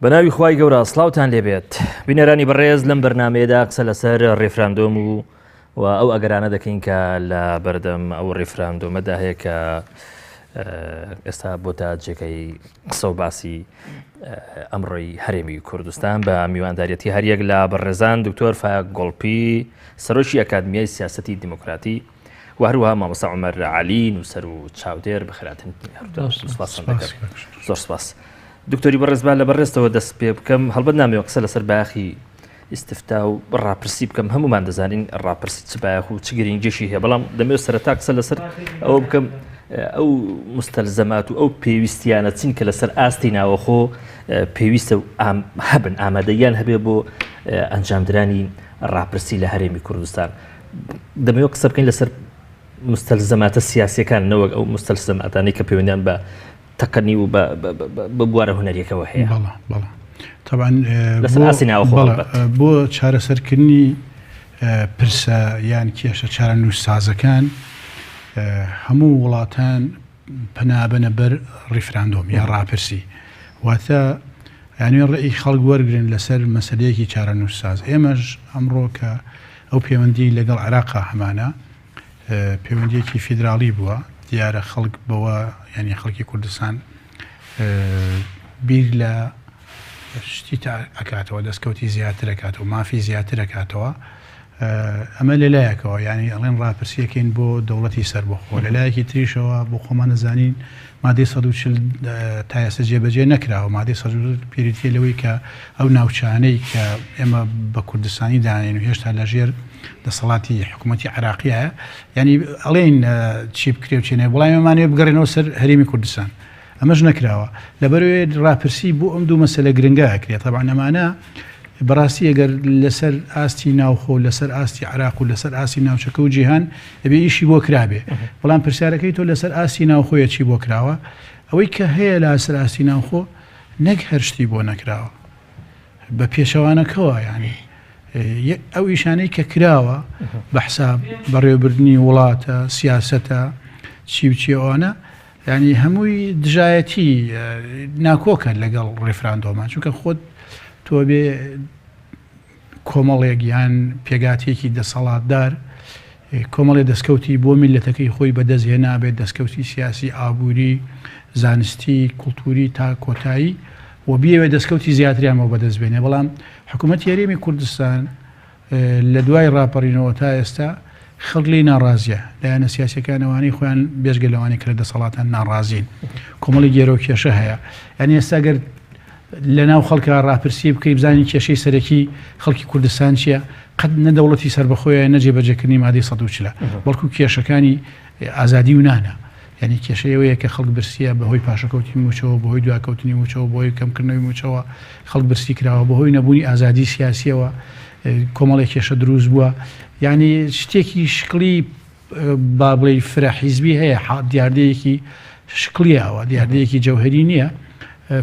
بەناوی خوای گەورە سڵاوتان لێبێت بینەرانی بەڕێز لەم بەرنامەیەدا قسە لەسەر ڕێفراندۆم و ئەو ئەگەرانە دەکەین کە لە بەردەم ئەو ڕێفراندۆمەدا هەیە کە ئێستا بۆتە جێگەی قسە و باسی ئەمڕۆی هەرێمی کوردستان بە میوانداریەتی هەریەک لە بەڕێزان دکتۆر فایق گۆڵپی سەرۆکی ئەکادمیای سیاسەتی دیموکراتی و هەروەها مامۆستا عومەر عەلی نووسەر و چاودێر بەخێرهاتن زۆر سپاس. دکتۆری بەڕێزبا لە بەڕێستەوە دەست پێ بکەم هەڵبەت نامەوە قسە لەسەر باخی ئیستفتا و ڕاپرسی بکەم هەمومان دەزانین ڕاپرسی چ باخ و چ گرنگێکی هەیە بەڵام دەمەوێت سەرەتا قسە لەسەر ئەوە بکەم ئەو مستەلزەمات و ئەو پێویستیانە چین کە لەسەر ئاستی ناوەخۆ پێویستە و هەبن ئامادەیان هەبێ بۆ ئەنجامدرانی ڕاپرسی لە هەرێمی کوردستان. دەمەوێت قسە بکەین لەسەر مستەلزەماتە سیاسیەکان نەوەک ئەو مستەلزەماتانەی کە پەیوەندیان بە تەقنی و بە بوارە هونەریەکەوە هەیە. طبعا لەسەر ئاستی ناوەخۆ بۆ چارەسەرکردنی پرسە یان کێشە چارەنووسسازەکان هەموو وڵاتان پەنابەنە بەر ڕیفراندۆم یا ڕاپرسی واتە یعنی ڕێی خەڵک وەرگرن لەسەر مەسەلەیەکی چارەنووسساز. ئێمەش ئەمڕۆ کە ئەو پەیوەندی لەگەڵ عێراقا هەمانە پەیوەندیەکی فیدراڵی بووە دیارە خەڵک بەوە ینی خەڵکی کوردستان بیر لە شتی ئەکاتەوە دەستکەوتی زیاتر ئەکاتەوە مافی زیاتر ئەکاتەوە ئەمە لەلایەکەوە ینی ئەڵێن ڕاپرسیەکەین بۆ دەوڵەتی سەربەخۆ لەلایەکی تریشەوە بۆ خۆمان نەزانین مادەی 140 تا ئێستا جێبەجێ نەکراوە مادەی 140 پیرەتیە لەوەی کە ئەو ناوچانەی کە ئێمە بە کوردستانی دانین و هێشتا لەژێر دەسەڵاتی حکوومەتی عێراقیە ینی ئەڵێن چی بکرێ و چێنێ وڵای ئەمانێ بگەڕێنەوە سەر هەرێمی کوردستان ئەمەش نەکراوە لەبەرەوەی ڕاپرسی بۆ ئەم دوو مەسەلە گرنگە ئەکرێت طبعا ئەمانە بەڕاستی ئەگەر لەسەر ئاستی ناوخۆ لەسەر ئاستی عێراق و لەسەر ئاستی ناوچەکە و جیهان ئەبێ ئیشی بۆ کرابێ بەڵام پرسیارەکەی تۆ لەسەر ئاستی ناوخۆیە چی بۆ کراوە ئەوەی کە هەیە لەسەر ئاستی ناوخۆ نەک هەر شتی بۆ نەکراوە بە پێشەوانەکەوە ینی ئەو ئیشانەی کە کراوە بە حساب بەڕێوەبردننی وڵاتە سیاسەتە چی و چیەوانە ینی هەمووی دژایەتی ناکۆکە لەگەڵ ڕێفراندۆمان چونکە خۆت تۆ بێ کۆمەڵێک یان پێگاتێکی دەسەڵاتدار کۆمەڵێ دەستکەوتی بۆ میلەتەکەی خۆی بەدەستهێنا بێت دەستکەوتی سیاسی ئابووری زانستی کولتوری تا کۆتایی و بیەوێ دەستکەوتی زیاتریانەوە بەدەستبێنێ بەڵام حکوومەت هەرێمی کوردستان لە دوای ڕاپەڕینەوە تا ئێستا خەڵکی ناڕازیە لایەنە سیاسەکانەوانی خۆیان بێژگە لەوانی کرد دەسەڵاتان ناڕازین کۆمەڵی گێرە و کێشە هەیە ینی ئێستا گەر لە ناو خەڵکە ڕاپرسی بکەی بزانین کێشەی سەرەکی خەڵکی کوردستان چییە قەت نەدەوڵەتی سەربەخۆیە نەجێبەجێکردنی مادەی 140 بەڵکو کێشەکانی ئازادی و نانە ینی کێشەیەوەیە کە خەڵک برسیە بەهۆی پاشەکەوتی موچەوە بەهۆی دواکەوتنی موچەوە بەهۆی کەمکردنەوەی موچەوە خەڵک برسی کراوە بەهۆی نەبوونی ئازادی سیاسیەوە کۆمەڵی کێشە دروست بووە ینی شتێکی شکلی با بڵێ فرە حیزبی هەیە دیاردەیەکی شکلیەوە دیاردەیەکی جەوهری نییە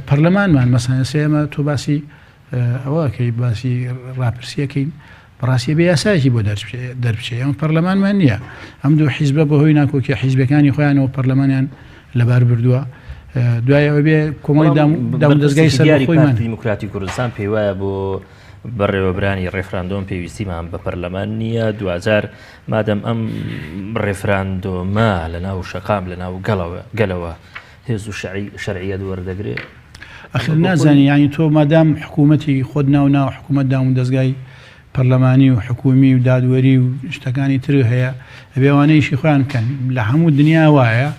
پەرلەمانمان مەسانە ئێمە تۆ باسی ئەوەکەی باسی ڕاپرسیەکەین بەڕاستی بە یاسایەکی بۆ دەربچێت ئەم پەرلەمانمان نییە ئەم دوو حیزبە بەهۆی ناکۆکیە حیزبەکانی خۆیانەوە پەرلەمانیان لەبار بردووە دوایەوە بێ کۆمەڵی دامودەستگای سەرخۆیمان دیموکراتی کوردستان پێی وایە بۆ بەڕێوەبرانی ڕێفراندۆم پێویستیمان بە پەرلەمان نییە دوجار مادەم ئەم ڕێفراندۆمە لە ناو شەقام لە ناو گەلەوە هێز و شەرعیەت وەردەگرێت ئەخر نازانی ینی تۆ مادام حکوومەتی خۆت ناو حکوومەت دامودەستگای پەرلەمانی و حکومی و دادوەری و شتەکانی تر هەیە ئەبێوانەیشی خۆیان بکەن لە هەموو دنیا وایە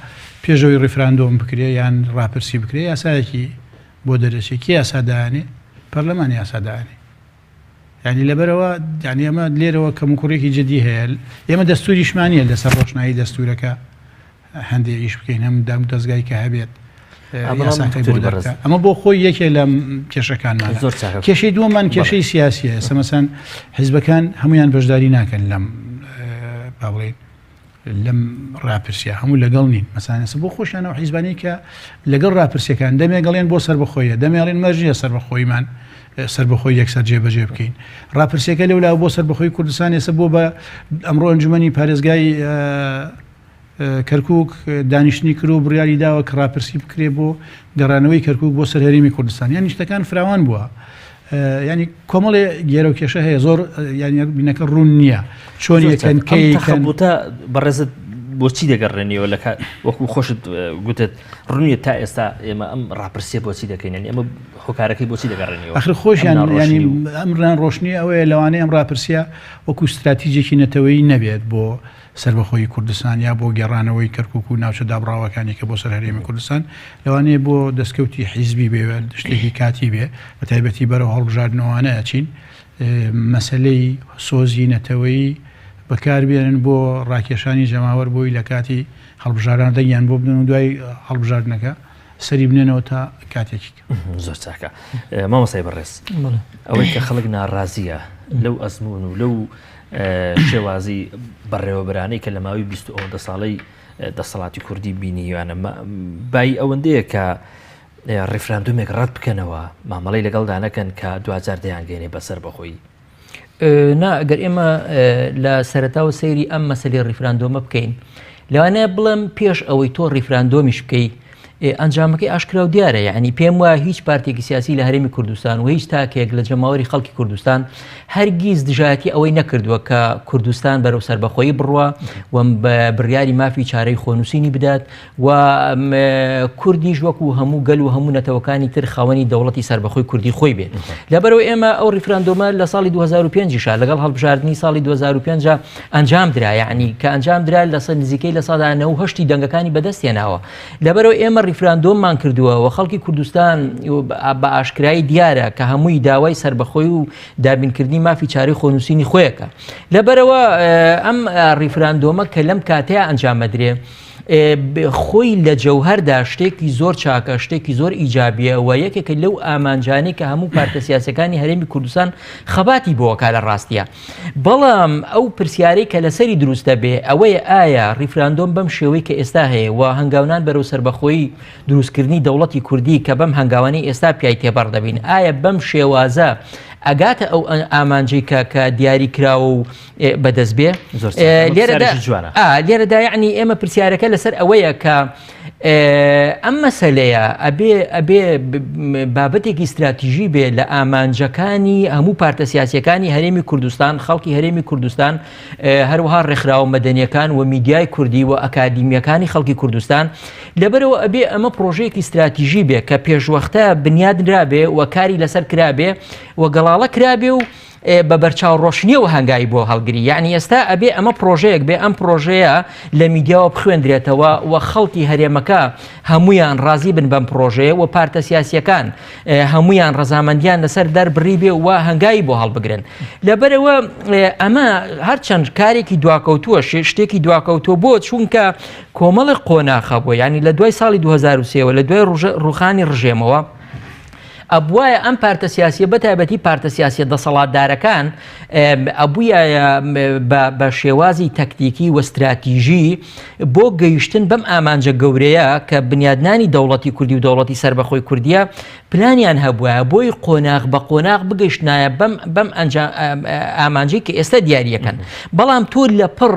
پێشەوەی ڕێفراندۆم بکرێ یان ڕاپرسی بکرێ یاسایەکی بۆ دەرەچێکی یاسادانێ پەرلەمانی یاسادانێ ینی لەبەرەوە یعنی ئەمە لێرەوە کەموکوڕێکی جدی هەیە ئێمە دەستوریشمانیە لەسەر ڕۆشنایی دەستورەکە هەندێک ئیش بکەین هەم دامودەستگای کە هەبێت ئەمە بۆ خۆی یەکێ لە کێشەکانمان کێشەی دووەمان کێشەی سیاسیە سەمەسان حیزبەکان هەمویان بەشداری ناکەن لەم با بڵێن لەم ڕاپرسیە هەموو لەگەڵ نین مەسانەسە بۆ خۆشیانەوە حیزبانی کە لەگەڵ ڕاپرسیەکان دەمێگەڵێن بۆ سەربەخۆیە دەمێڵێن مەرجە سەربەخۆیمان سەربەخۆی یەکسەر جێبەجێ بکەین ڕاپرسیەکە لەولا بۆ سەربەخۆی کوردستان ێستا بۆ بە ئەمڕۆ ئەنجومەنی پارێزگای کەرکووک دانیشتنی کرد و بڕیاری داوە کە ڕاپرسی بکرێ بۆ گەڕانەوەی کەرکووک بۆ سەر هەرێمی کوردستان یانی شتەکان فراوان بووە ینی کۆمەڵێ گێرە و کێشە هەیە زۆر ینی بینەکە ڕوون نییە چۆن یەکەن کەیکەنبووتە بەڕێزت بۆچی دەگەڕێنیەوە لە وەکو خۆشت گوتت ڕوونیە تا ئێستا ئێمە ئەم ڕاپرسیە بۆچی دەکەین ئەمە هۆکارەکەی بۆچی دەگەڕێنیەوە ئەخر خۆشیان ینی ئەمران ڕۆشنی ئەوەیە لەوانەیە ئەم ڕاپرسیە وەکو استراتیجێکی نەتەوەی نەبێت بۆ سەربەخۆی کوردستان یا بۆ گێڕانەوەی کەرکووک و ناوچە دابڕاوەکانی کە بۆ سەر هەرێمی کوردستان لەوانەیە بۆ دەستکەوتی حیزبی بێ شتێکی کاتی بێ بە تایبەتی بەرەو هەڵبژاردنەوەوانەیە چین مەسەلەی سۆزی نەتەوەی بەکاربێنن بۆ ڕاکێشانی جەماوەر بۆی لە کاتی هەڵبژاردان دەنگیان بۆ بدەن و دوای هەڵبژاردنەکە سەری بنێنەوە تا کاتێکی زۆر چاکە مامۆستای بەڕێز ئەوەی کە خەڵک ناڕازیە لەو ئەزمون و لەو شێوازی بەڕێوەبرانەی کە لە ماوەی 20 ساڵەی دەسەڵاتی کوردی بینیوانە بای ئەوەندەیە کە ڕێفراندومێک ڕەت بکەنەوە مامەڵەی لەگەڵدا نەکەن کە 2000 دەیانگەێنێ بەسەر بەخۆی نا ئەگەر ئێمە لە سەرەتاوە سەیری ئەم مەسەلەی ڕیفراندۆمە بکەین لەوانەیە بڵێم پێش ئەوەی تۆ ڕیفراندۆمیش بکەی ئەنجامەکەی ئاشکرا و دیارە یعنی پێم وایە هیچ پارتێکی سیاسی لە هەرێمی کوردستان و هیچ تاکێک لە جەماوەری خەڵکی کوردستان هەرگیز دژایەتی ئەوەی نەکردووە کە کوردستان بەرەو سەربەخۆیی بڕوە و بڕیاری مافی چارەی خۆنووسینی بدات و کوردیش وەکو هەموو گەل و هەموو نەتەوەکانی تر خاوەنی دەوڵەتی سەربەخۆی کوردی خۆی بێت لەبەرەوە ئێمە ئەو ڕیفراندۆمە لە ساڵی 2005 لەگەڵ هەڵبژاردننی ساڵی 2005 ئەنجام درا یعنی کە ئەنجام درا لە نزیکەی لە ساڵدا 90 دەنگەکانی بەدەستێناوە لەبەرەوە ئێمە ریفراندۆممان کردووە و خەڵکی کوردستان بە ئاشکرایی دیارە کە هەمووی داوای سەربەخۆی و دابینکردنی مافی چارەی خۆنووسینی خۆیەکە لەبەرەوە ئەم ریفراندۆمە کە لەم کاتەیە ئەنجامەدرێ خۆی لە جەوهەردا شتێکی زۆر چاکە شتێکی زۆر ئیجابیە و یەکێکە لەو ئامانجانی کە هەموو پارتە سیاسەکانی هەرێمی کوردستان خەباتی بۆکە لە ڕاستیە بەڵام ئەو پرسیارەی کە لەسەری دروستە بێ ئەوەیە ئایا ریفراندۆم بەم شێوەی کە ئێستا هەیە و هەنگاونان بەرەو سەربەخۆیی دروستکردنی دەوڵەتی کوردی کە بەم هەنگاوانەی ئێستا پیای تێبەر دەبین ئایا بەم شێوازە ئەگاتە ئەو ئامانجەی کە دیاری کراوە و بەدەست بێ لێرەدا یعنی ئێمە پرسیارەکە لەسەر ئەوەیە کە ئەم مەسەلەیە ئەبێ بابەتێکی استراتیژی بێ لە ئامانجەکانی هەموو پارتە سیاسیەکانی هەرێمی کوردستان خەڵکی هەرێمی کوردستان هەروەها ڕێکخراوە مەدەنیەکان و میدیای کوردی و ئەکادیمیەکانی خەڵکی کوردستان لەبەرەوە ئەبێ ئەمە پرۆژەیەکی استراتیژی بێ کە پێشوەختە بنیاد درابێ و کاری لەسەر کرابێ و گەڵاڵە کرابێ و بە بەرچاو ڕۆشنیەوە هەنگایی بۆ هەڵگری یعنی ئێستا ئەبێ ئەمە پرۆژەیەک بێ ئەم پرۆژەیە لە میدیاوە بخوێندرێتەوە و خەڵکی هەرێمەکە هەمویان ڕازی بن بەم پرۆژەیە و پارتە سیاسیەکان هەمویان ڕەزامەندیان لەسەر دەربڕی بێ و هەنگایی بۆ هەڵبگرن لەبەرەوە ئەمە هەرچەند کارێکی دواکەوتووە شتێکی دواکەوتۆ بۆ چونکە کۆمەڵی قۆناخە بۆ ینی لە دوای ساڵی 2023 لە دوای ڕوخانی ڕژێمەوە ئەبوایە ئەم پارتە سیاسیە بەتایبەتی پارتە سیاسیە دەسەڵاتدارەکان ئەبوویە بە شێوازی تەکتیکی و استراتیژی بۆ گەیشتن بەم ئامانجە گەورەیە کە بنیادنانی دەوڵەتی کوردی و دەوڵەتی سەربەخۆی کوردیە پلانیان هەبووە بۆی قۆناغ بە قۆناغ بگەیشتنایە بەم ئامانجەی کە ئێستا دیاریەکەن بەڵام تۆ لە پڕ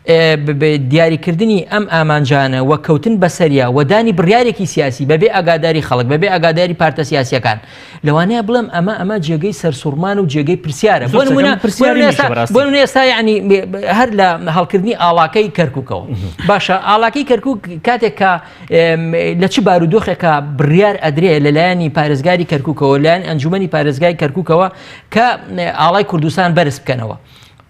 دیاریکردنی ئەم ئامانجانە و کەوتن بەسەریا و دانی بڕیارێکی سیاسی بەبێ ئاگاداری خەڵک بەبێ ئاگاداری پارتە سیاسیەکان لەوانەیە بڵێم ئەمە جێگەی سەرسوڕمان و جێگەی پرسیارە بۆ ئێستا یعنی هەر لە هەڵکردنی ئاڵاکەی کەرکووکەوە باشە ئاڵاکەی کەرکووک کاتێک کە لە چ بارودۆخێکە بڕیار ئەدرێ لەلایەنی پارێزگاری کەرکووکەوە لایەن ئەنجومەنی پارێزگای کەرکووکەوە کە ئاڵای کوردستان بەرز بکەنەوە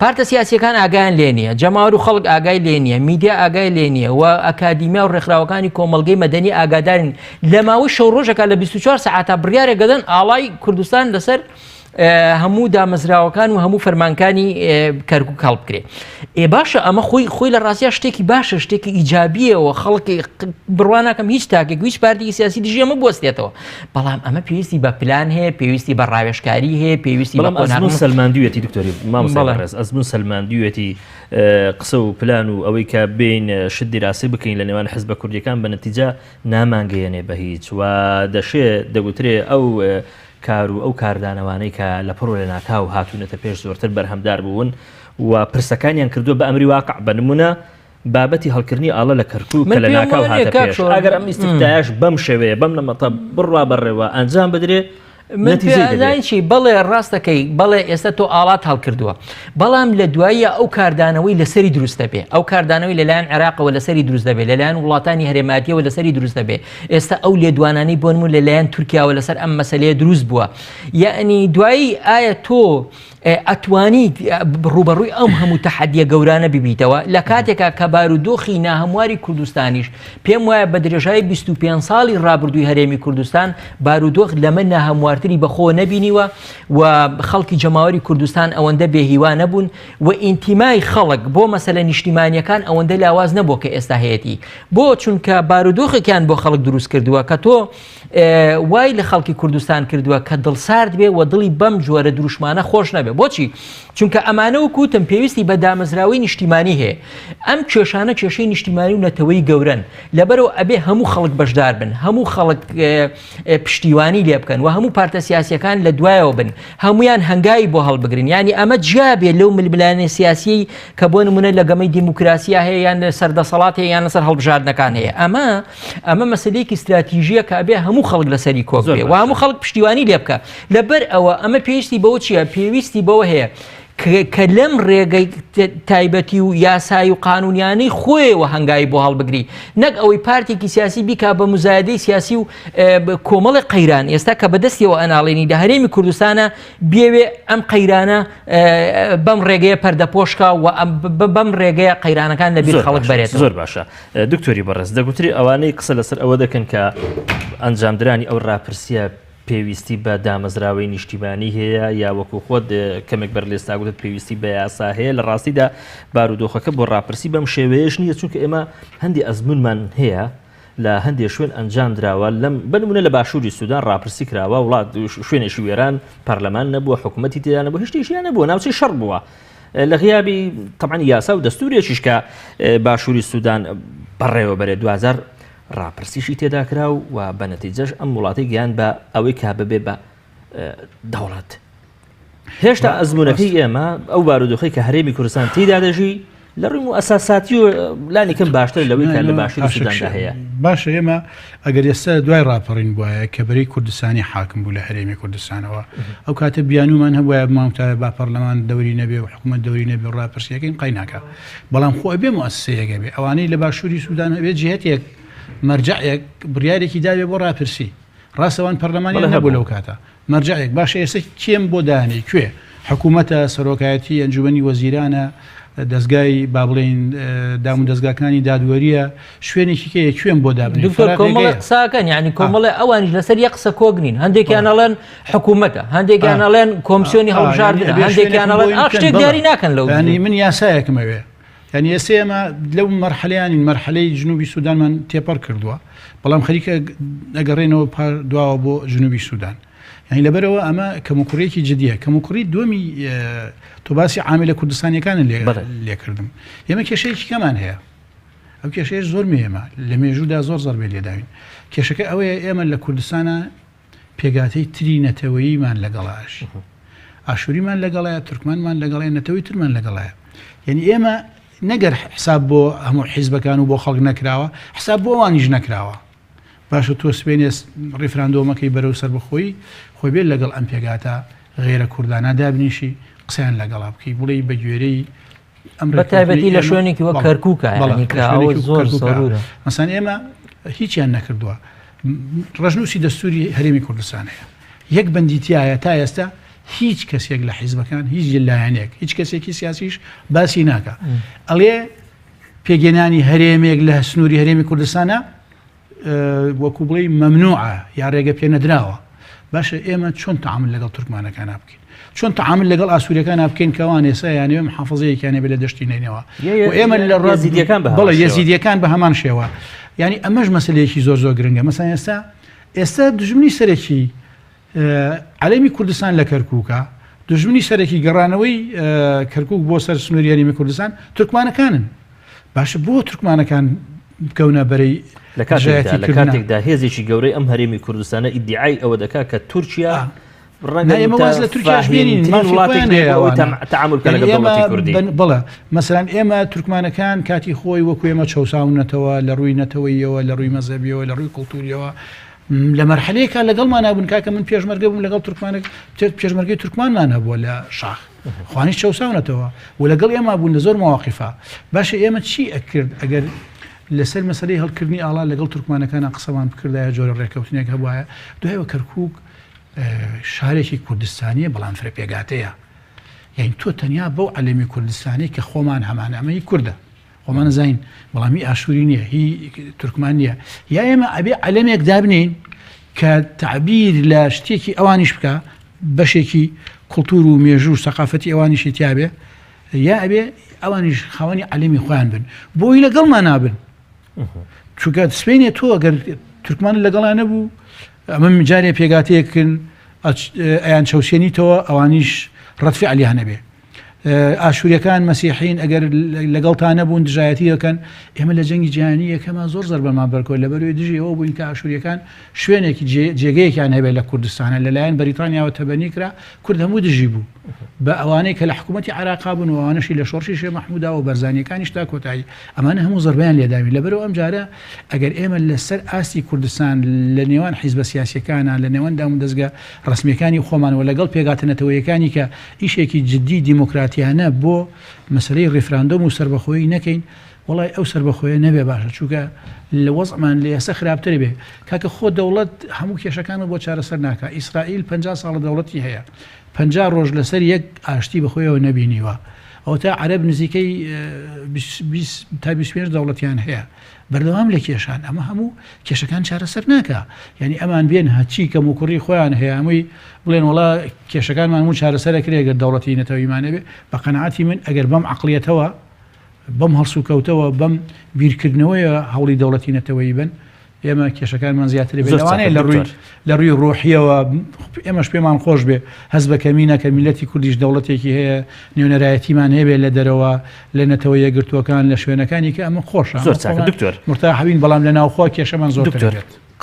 پارتە سیاسیەکان ئاگایان لێ نییە جەماوەر و خەڵک ئاگای لێ نییە میدیا ئاگای لێ نییە و ئەکادیمیا و ڕێکخراوەکانی کۆمەڵگەی مەدەنی ئاگادارن لە ماوەی شەو ڕۆژێکە لە 24 ساعتە بڕیارێک دەدەن ئاڵای کوردستان لەسەر هەموو دامەزراوەکان و هەموو فەرمانکانی کەرکووک هەڵبکرێ باشە ئەمە خۆی لە ڕاستیە شتێکی باشە شتێکی ئیجابیەوە خەڵکی بڕواناکەم هیچ تاکێک هیچ پارتی سیاسی دیژی ئەمە بوەستێتەوە بەڵام ئەمە پێویستی بە پلان هەیە پێویستی بە ڕاوێژکاری هەیە پێویستی بە ئەزمون سەلماندوویەتی دکتۆری مامۆستای ئەزمون سەلماندوویەتی قسە و پلان و ئەوەی کە بین شت دیراسی بکەین لە نێوان حیزبە کوردیەکان بە نەتیجە نامانگەیەنێ بە هیچ و دەشێت دەگوترێ ئەو کار و ئەو کاردانەوانەی کە لە پڕۆ لە ناکاو هاتوونەتە پێش زۆرتر بەرهەمدار بوون و پرسەکانیان کردووە بە ئەمری واقع بە نمونە بابەتی هەڵکردنی ئاڵە لە کەرکووک کە لە ناکاو هاتە پێش ئەگەر ئەم ئیستیفتایش بەم شێوەیە بەم نەمەتە بڕوا بەڕێوە ئەنجام بدرێ چی بەڵێ ڕاستەکەی بەڵێ ئێستا تۆ ئاڵات هەڵکردووە بەڵام لە دواییە ئەو کاردانەوەی لەسەری دروست دەبێ ئەو کاردانەوەی لەلایەن عێراقەوە لەسەری دروست دەبێ لەلایەن وڵاتانی هەرێماتیەوە لەسەری دروست دەبێ ئێستا ئەو لێدوانانەی بۆ نمونە لەلایەن تورکیاوە لەسەر ئەم مەسەلەیە دروست بووە یعنی دوایی ئایا تۆ ئەتوانی ڕوبەڕووی ئەم هەموو تەحەدیە گەورانە ببیتەوە لە کاتێکا کە بارودۆخی ناهەمواری کوردستانیش پێم وایە بە درێژایی 25 ساڵی ڕابردووی هەرێمی کوردستان بارودۆخ لەمە ناهەموارتری بەخۆ نەبینیوە و خەڵکی جەماوەری کوردستان ئەوەندە بێهیوا نەبوون و ئینتیمای خەڵک بۆ مەسەلە نیشتیمانیەکان ئەوەندە لاواز نەبوو کە ئێستا هەیەی بۆ چونکە بارودۆخێکیان بۆ خەڵک دروست کردووە کە تۆ وای لە خەڵکی کوردستان کردووە کە دڵسارد بێ و دڵی بەم جۆرە دروشمانە خۆش نەبێ بۆچی چونکە ئەمانە وکوتم پێویستی بە دامەزراوی نیشتیمانی هەیە ئەم کێشانە کێشەی نیشتیمانی و نەتەوەی گەورن لەبەرەوە ئەبێ هەموو خەڵک بەشدار بن هەموو خەڵک پشتیوانی لێ بکەن و هەموو پارتە سیاسیەکان لە دوایەوە بن هەمویان هەنگایی بۆ هەڵبگرن ینی ئەمە جیابێ لەو ململانە سیاسی کە بۆ نمونە لە گەمەی دیموکراسیا هەیە یان سەردەسەڵات هەیە یان لەسەر هەڵبژاردنەکان هەیە ئەمە مەسەلەیەکی استراتیژیە کە ئەبێ هەموو خەڵک لەسەری کۆک بێ و هەموو خەڵک پشتیوانی لێ بکە لەبەر ئەوە ئەمە پێویستی بەوە چییە پێویستی بەوە هەیە کە لەم ڕێگەی تایبەتی و یاسایی و قانونیانەی خۆیەوە هەنگایی بۆ هەڵبگری نەک ئەوەی پارتێکی سیاسی بیکا بە مزایدەی سیاسی و کۆمەڵی قەیران ئێستا کە بەدەستیەوە ئەناڵێنی لە هەرێمی کوردستانە بێوێ ئەم قەیرانە بەم ڕێگەیە پەردەپۆشکا و بەم ڕێگەیە قەیرانەکان لەبیر خەڵک بەرێت زۆر باشە دکتۆری بەڕێز دەگوتری ئەوانەی قسە لەسەر ئەوە دەکەن کە ئەنجامدرانی ئەو ڕاپرسیە پێویستی بە دامەزراوەی نیشتیمانی هەیە یا وەکو خۆت کەمێک بەر لێستاگوتت پێویستی بە یاسا هەیە لە ڕاستیدا بارودۆخەکە بۆ ڕاپرسی بەم شێوەیەش نییە چونکە ئێمە هەندی ئەزمونمان هەیە لە هەندێک شوێن ئەنجام درراوە لەم بنمونە لە باشووری سوودان ڕاپرسی کراوە وڵات شوێنێکی وێران پەرلەمان نەبووە حکوومەتی تێدا نەبوو هیچیشیان نەبووە ناوچەی شەڕ بووە لە غیابی تەبعاً یاسا و دەستوورێکیش کە باشووری سوودان بەڕێوە بەرێ 2000 ڕاپرسیشی تێدا کرا و بە نەتیجەش ئەم وڵاتی گیان بە ئەوەی کا ببێ بە دەوڵەت هێشتا ئەزمونونەکەی ئێمە ئەو بارودۆخی کە هەرێمی کوردستان تێدا دەژی لە ڕووی و ئەساساتی و لانی کەم باشتر لەوەی کە لە باشووری سووداندا هەیە باشە ئێمە ئەگەر ئێستا دوای ڕاپەڕین بواە کە بەرەی کوردستانی حاکم بوو لە هەرێمی کوردستانەوە ئەو کاتە بیانومان هەبواە مامتە با پەرلەمان دەوری نەبێ و حکوومەت دەوری نەبێ و ڕاپرسیەکەین قەیناکە بەڵام خۆ بێ موسسەیەکە بێ ئەوانەی لە باشووری سوودان هەبێت جهتێک مەرجعێک بڕیارێکی داوێ بۆ ڕاپرسی ڕاستەوان پەرلەمانی نەبوو لەو کاتە مەرجعێک باشە ئێستا کێم بۆ دانی کوێ حکوومەتە سەرۆکایەتی ئەنجومەنی وەزیرانە دەستگای با بڵێن دام و دەستگاکانی دادوەریە شوێنێکی کەیە کوێم بۆ دابنی کۆمەڵی قساکەن یعنی کۆمەڵی ئەوانش لەسەر یە قسە کۆگنین هەندێکیان ئەڵێن حکوومەتە هەندێکیان ئەڵێن کۆمسیۆنی هەڵبژاردنە هەندێکیان ئەڵێن شتێک دیاری ناکەن لەو ینی من یاسایەکمەوێ ینی ئێستا ئێمە لەو مەرحەلەیانی مەرحەلەی جنوبی سوودانمان تێپەڕ کردووە بەڵام خەریکە ئەگەڕێنەوە دواوە بۆ جنوبی سوودان یعنی لەبەرەوە ئەمە کەموکوڕێکی جدیە کەموکوڕی دووەمی تۆ باسی عاملە کوردستانیەکانە لێکردم ئێمە کێشەیەکی کەمان هەیە ئەو کێشەیەش زۆر مێمە لە مێژوودا زۆر زەربێ لێداوین کێشەکە ئەوەیە ئێمە لە کوردستانە پێگاتەی تری نەتەوەییمان لەگەڵاش ئاشوریمان لەگەڵایە تورکمانمان لەگەڵایە نەتەوەی ترمان لەگەڵایە یعنی ئێمە نەگەر حساب بۆ هەموو حیزبەکان و بۆ خەڵک نەکراوە حساب بۆ ئەوانیش نەکراوە باشە تۆ سبێنێ ڕیفراندۆمەکەی بەرەو سەر بخۆی خۆی بێت لەگەڵ ئەم پێگاتە غێرە کوردانە دابنیشی قسەیان لەگەڵا بکەی بڵێ بە گوێرەی ئەم بە تایبەتی لە شوێنێکی وە کەرکووکە زۆر زۆرە مەسان ئێمە هیچیان نەکردووە ڕژنووسی دەستوری هەرێمی کوردستانەیە یەک بەندیتیایە تا ئێستا هیچ کەسێک لە حیزبەکان هیچ لایەنێک هیچ کەسێکی سیاسیش باسی ناکە ئەڵێ پێگەێنانی هەرێمێک لە سنووری هەرێمی کوردستانە وەکو بڵێ مەمنوعە یا ڕێگە پێ نەدراوە باشە ئێمە چۆن تەعامل لەگەڵ تورکمانەکان بکەین چۆن تەعامل لەگەڵ ئاسووریەکان بکەین کەوان ێستا یانێ محافظەیەکیانێ بێ لە دەشتی نینەوە و ئێمە لە بەڵێ یەزیدیەکان بە هەمان شێوە ینی ئەمەش مەسلەیەکی زۆر زۆر گرنگە مەسەن ئێستا دژمنی سەرەکی عەلەمی کوردستان لە کەرکووکە دژمنی سەرەکی گەڕانەوەی کەرکووک بۆ سەر سنووری هەرێمی کوردستان تورکمانەکانن باشە بۆ تورکمانەکان بکەونە بەرەی لە کاتێکدا هێزێکی گەورەی ئەم هەرێمی کوردستانە ئیدعای ئەوە دەکات کە تورکیا ئێمە واز لە تورکیاش بینین تعامل کە لەگەڵ دەوڵەتی کوردی بڵێ مەسەلەن ئێمە تورکمانەکان کاتی خۆی وەکو ئێمە چەساونەتەوە لە ڕووی نەتەوەیەوە لە ڕووی مەزەبیەوە لە ڕووی کولتوریەوە لە مەرحەلەیەکە لەگەڵمان نابوون کاکە من پێشمەرگە بووم لەگەڵ تورکمانێک پێشمەرگەی تورکمانمان هەبووە لە شاخ خوانی چەساونەتەوە و لەگەڵ ئێمە بوون لە زۆر مواقفە باشە ئێمە چی ئەکرد ئەگەر لەسەر مەسەلەی هەڵکردنی ئاڵا لەگەڵ تورکمانەکانە قسەمان بکردایە جۆرە ڕێکەوتنێک هەبوایە دوایەوە کەرکووک شارێکی کوردستانیە بەڵام فرەپێگاتەیە یعنی تۆ تەنیا بەو عەلەمی کوردستانی کە خۆمان هەمان ئەمەی کووردە خۆمان زین بەڵامی ئاشووری نییە هی تورکمان نییە یا ئێمە ئەبێ عەلەمێک دابنین کە تعبیر لە شتێکی ئەوانیش بکە بەشێکی کولتور و مێژوو و سەقافەتی ئەوانیشی تیابێ یا ئەبێ ئەوانیش خاوەنی عەلەمی خۆیان بن بۆی لەگەڵمان نابن چونکە سبەینێ تۆ ئەگەر تورکمان لەگەڵان نەبوو ئەمە جارێ پێگاتەیەکن ئەیان چەوسێنیتەوە ئەوانیش ڕەتفعلیان هەبێ ئاشووریەکان مەسیحین ئەگەر لەگەڵتان نەبوون دژایەتی دەکەن ئێمە لە جەنگی جیهانی یەکەمان زۆر زەربەمان بەرکۆی لەبەروی دژی ئەوە بووین کە ئاشووریەکان شوێنێکی جێگەیەکیان هەبێت لە کوردستانە لەلایەن بەریتانیاوە تەبەنی کرا کورد هەموو دژی بوو بە ئەوانەی کە لە حکوومەتی عێراقا بوون و ئەوانەشی لە شۆڕشی شێخ مەحموودا و بەرزانیەکانیش تا کۆتایی ئەمانە هەموو زەربیان لێداوی لەبەرەوە ئەم جارە ئەگەر ئێمە لەسەر ئاستی کوردستان لە نێوان حیزبە سیاسیەکانە لە نێوان دام و دەستگا ڕسمیەکانی خۆمانەوە لەگەڵ پێگاتنەتەوەیەکانی کە ئیشێکی جددی دیموکراتیانە بۆ مەسلەی ڕێفراندۆم و سربەخۆیی نەکەین وڵای ئەو سربەخۆیە نەبێ باشە چووکە لە وەزعمان لە ئێستا خراپتر بێ کاکە خۆ دەوڵەت هەموو کێشەکانە بۆ چارەسەر ناکە ئیسرائیل 50 ساڵە دەوڵەتی هەیە 50 ڕۆژ لەسەر یەک ئاشتی بەخۆیەوە نەبینیوە ئەو تا عەرەب نزیکەی تا 25 دەوڵەتیان هەیە بەردەوام لە کێشان ئەمە هەموو کێشەکان چارەسەر ناکە یعنی ئەمان بێن هەچی کەم و کوڕی خۆیان هەیە هەمووی بڵێن وڵا کێشەکانمان هەموو چارەسەرەکرێ ئەگەر دەوڵەتی نەتەوەیمانە بێ بە قەنەعەتی من ئەگەر بەم عەقڵیەتەوە بەم هەڵسوکەوتەوە بەم بیرکردنەوەیە هەوڵی دەوڵەتی نەتەوەیی بن ئێمە کێشەکانمان زیاتر بێ لەوانەیە لە ڕووی ڕۆحیەوە ئێمەش پێمان خۆش بێ هەز بە کەمینە کە میلەتی کوردیش دەوڵەتێکی هەیە نێونەرایەتیمان هەیە بێ لە دەرەوە لە نەتەوە یەگرتوەکان لە شوێنەکانی کە ئەمە خۆشە دکتۆر مرتاحبین بەڵام لە ناوخۆ کێشەمان زۆر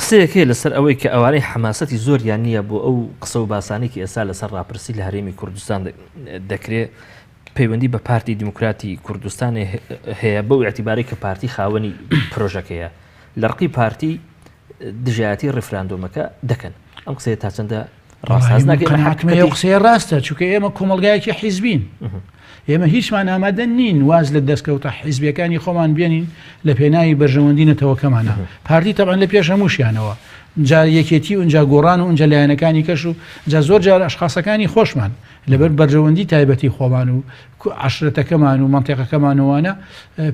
قسەیەکێ لەسەر ئەوەی کە ئەوانەی حماسەتی زۆریان نییە بۆ ئەو قسە و باسانێکی ئێستا لەسەر ڕاپرسی لە هەرێمی کوردستان دەکرێت پەیوەندی بە پارتی دیموکراتی کوردستان هەیە بەو اعتیباری کە پارتی خاوەنی پرۆژەکەیە لە ڕقی پارتی دژایەتی ڕێفراندۆمەکە دەکەن ئەم قسەیە تا چەندە ڕاست ناکەم قسەیە ڕاستە چونکە ئێمە کۆمەلگایەکی حیزبین ئێمە هیچمان ئامادە نین واز لە دەستکەوتە حیزبیەکانی خۆمان بێنین لە پێناوی بەرژەوەندی نەتەوەکەمانە پارتی تەبعاً لە پێش هەمووشیانەوە جا یەکێتی و ئەنجا گۆڕان و ئەنجا لایەنەکانی کەش و جا زۆر جار ئەشخاصەکانی خۆشمان لەبەر بەرژەوەندی تایبەتی خۆمان و عەشرەتەکەمان و مەنتیقەکەمانەوەوانە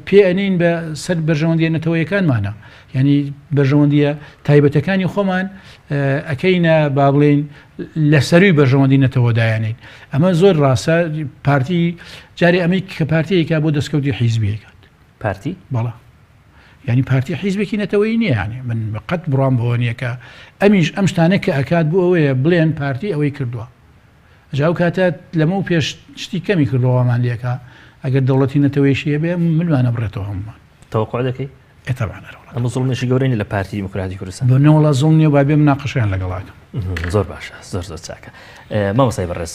پێ ئەنین بە سەر بەرژەوەندیە نەتەوەیەکانمانە یعنی بەرژەوەندیە تایبەتەکانی خۆمان ئەکەینە با بڵێن لە سەروی بەرژەوەندی نەتەوەدایانین ئەمە زۆر ڕاستە پارتی جارێ ئەمەی کە پارتیەکە بۆ دەستکەوتی حیزبیەکات پارتی بەڵا ینی پارتی حیزبێکی نەتەوەی نییە ینی من قەت بڕام بەوە نییە کە ئەمیش ئەم شتانە کە ئەکات بۆ ئەوەیە بڵێن پارتی ئەوەی کردووە جاو کاتە لەمە و پێش شتی کەمی کردەوەمان لێکە ئەگەر دەوڵەتی نەتەوەیشیە بێ منوانە بڕێتەوە هەمومان تەوەقع دەکەی ئەمە زوڵمێکی گەورەی لە پارتی دیموکراتی کوردستان بۆ نەوەڵا زوڵ نییە با بێ مناقەشیان لەگەڵاکەم زۆر باشە زۆر زۆر چاکە مامۆستای بەڕێز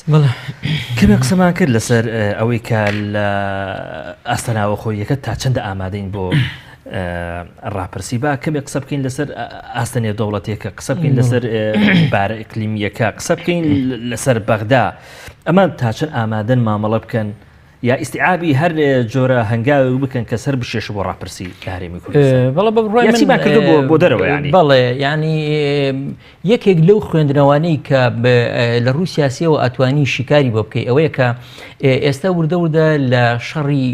کەمێک قسەمان کرد لەسەر ئەوەی کە لە ئاستەناوە خۆیەکە تا چەندە ئامادەین بۆ ڕاپرسی با کەمێک قسە بکەین لەسەر ئاستەنێ دەوڵەتێکە قسە بکەین لەسەر بارە ئیقلیمیەکە قسە بکەین لەسەر بەغدا ئەمان تا چەند ئامادەن مامەڵە بکەن یا ئیستیعابی هەر جۆرە هەنگاوی بکەن کە سەر بشێش بۆ ڕاپرسی لە هەرێمی کوردستان بەڵێ بڕای کردو بۆ دەرەوە ینی بەڵێ ینی یەکێک لەو خوێندنەوانەی کە لە ڕووی سیاسیەوە ئەتوانی شیکاری بۆ بکەی ئەوەیە کە ئێستا وردە لە شەڕی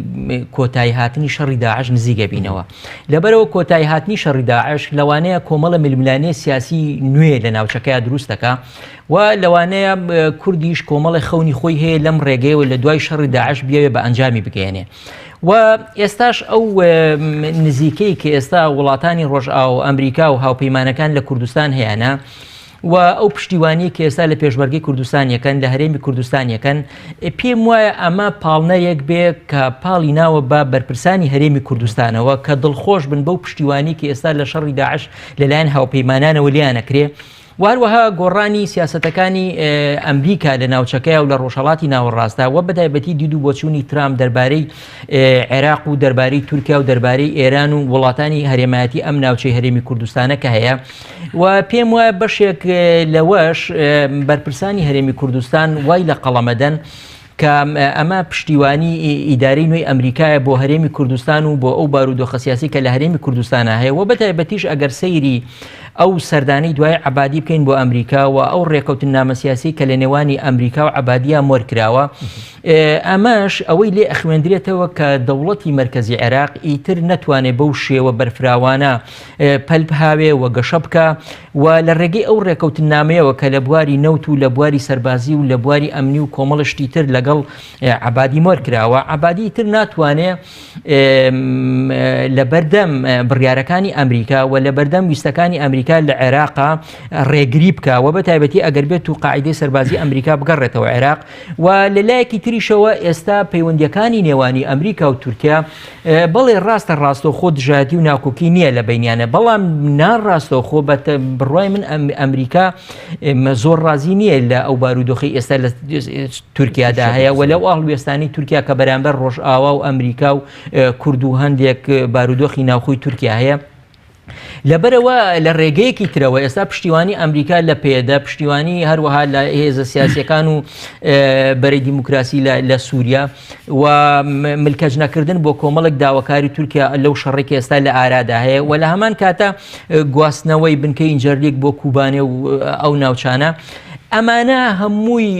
کۆتایی هاتنی شەڕی داعش نزیگە بینەوە لەبەرەوە کۆتایی هاتنی شەڕی داعش لەوانەیە کۆمەڵە ململانەی سیاسی نوێ لە ناوچەکەیە دروستەکە و لەوانەیە کوردیش کۆمەڵی خەونی خۆی هەیە لەم ڕێگەیەوە لە دوای شەڕی داعش بیاوێ بە ئەنجامی بگەێنێ و ئێستاش ئەو نزیکەی کە ئێستا وڵاتانی ڕۆژئاو و ئەمریکا و هاوپەیمانەکان لە کوردستان هەیەە و ئەو پشتیوانی کە ئێستا لە پێشبەرگەی کوردستانیەکەن لە هەرێمی کوردستانیەکەن پێم وایە ئەمە پاڵنەرێک بێ کە پاڵی ناوە بە بەرپرسانی هەرێمی کوردستانەوە کە دڵخۆش بن بەو پشتیوانی کە ئێستا لە شەڕی داعش لەلایەن هاوپەیمانانەوە لیانەکرێ وهروەها گۆڕانی سیاسەتەکانی ئەمریکا لە ناوچەکەی و لە ڕۆژهەڵاتی ناوەڕاستە و بەتایبەتی دیدو بۆچوونی ترامپ دەربارەی عێراق و دەربارەی تورکیا و دەربارەی ئێران و وڵاتانی هەرێمایەتی ئەم ناوچەی هەرێمی کوردستانە کە هەیە و پێم وایە بەشێک لەوەش بەرپرسانی هەرێمی کوردستان وای لە قەڵەمەدەن کە ئەمە پشتیوانی ئیداری نوێی ئەمریکایە بۆ هەرێمی کوردستان و بۆ ئەو بارودۆخە سیاسی کە لە هەرێمی کوردستانە هەیە و بەتایبەتیش ئەگەر سەیری ئەو سەردانەی دوای عەبادی بکەین بۆ ئەمریکا و ئەو ڕێکەوتن نامەسیاسی کە لە نێوانی ئەمریکا و عەبادیە مۆر کراوە ئەمەش ئەوەی لێ ئەخوێندرێتەوە کە دەوڵەتی مەرکەزی عێراق ئیتر نەتوانێت بەو شێوە بەرفراوانە پەلبهاوێ و گەشە بکە و لە ڕێگەی ئەو ڕێکەوتن نامەیەوە کە لە بواری نەوت و لە بواری سەربازی و لە بواری ئەمنی و کۆمەڵشتی تر لەگەڵ عەبادی مۆر کراوە عەبادی تر ناتوانێت لە بەردەم بڕیارەکانی ئەمریکا و لە بەردەم ویستەکانی ئەمریکا لە عێراقا ڕێگری بکە و بەتایبەتی ئەگەر بێت و قاعیدەی سەربازی ئەمریکا بگەڕێتەوە عێراق و لەلایەکی تریشەوە ئێستا پەیوەندیەکانی نێوانی ئەمریکا و تورکیا بەڵێ ڕاستە ڕاستەوخۆ دژایەتی و ناکۆکی نییە لە بینیانە بەڵام ناڕاستەوخۆ بڕوای من ئەمریکا زۆر ڕازی نییە لە ئەو بارودۆخی ئێستا لە تورکیادا هەیە و لەو ئاڵوێستانی تورکیا کە بەرامبەر ڕۆژئاوا و ئەمریکا و کورد و هەندێک بارودۆخی ناوخۆی تورکیا هەیە لەبەرەوە لە ڕێگەیەکی ترەوە ئێستا پشتیوانی ئەمریکا لە پێدا پشتیوانی هەروەها لە هێزە سیاسیەکان و بەرەی دیموکراسی لە سووریا و ملکەج نەکردن بۆ کۆمەڵێک داواکاری تورکیا لەو شەڕێکی ئێستا لە ئارادا هەیە و لە هەمان کاتە گواستنەوەی بنکەی ئینجەرلیک بۆ کوبانێ و ئەو ناوچانە ئەمانە هەمووی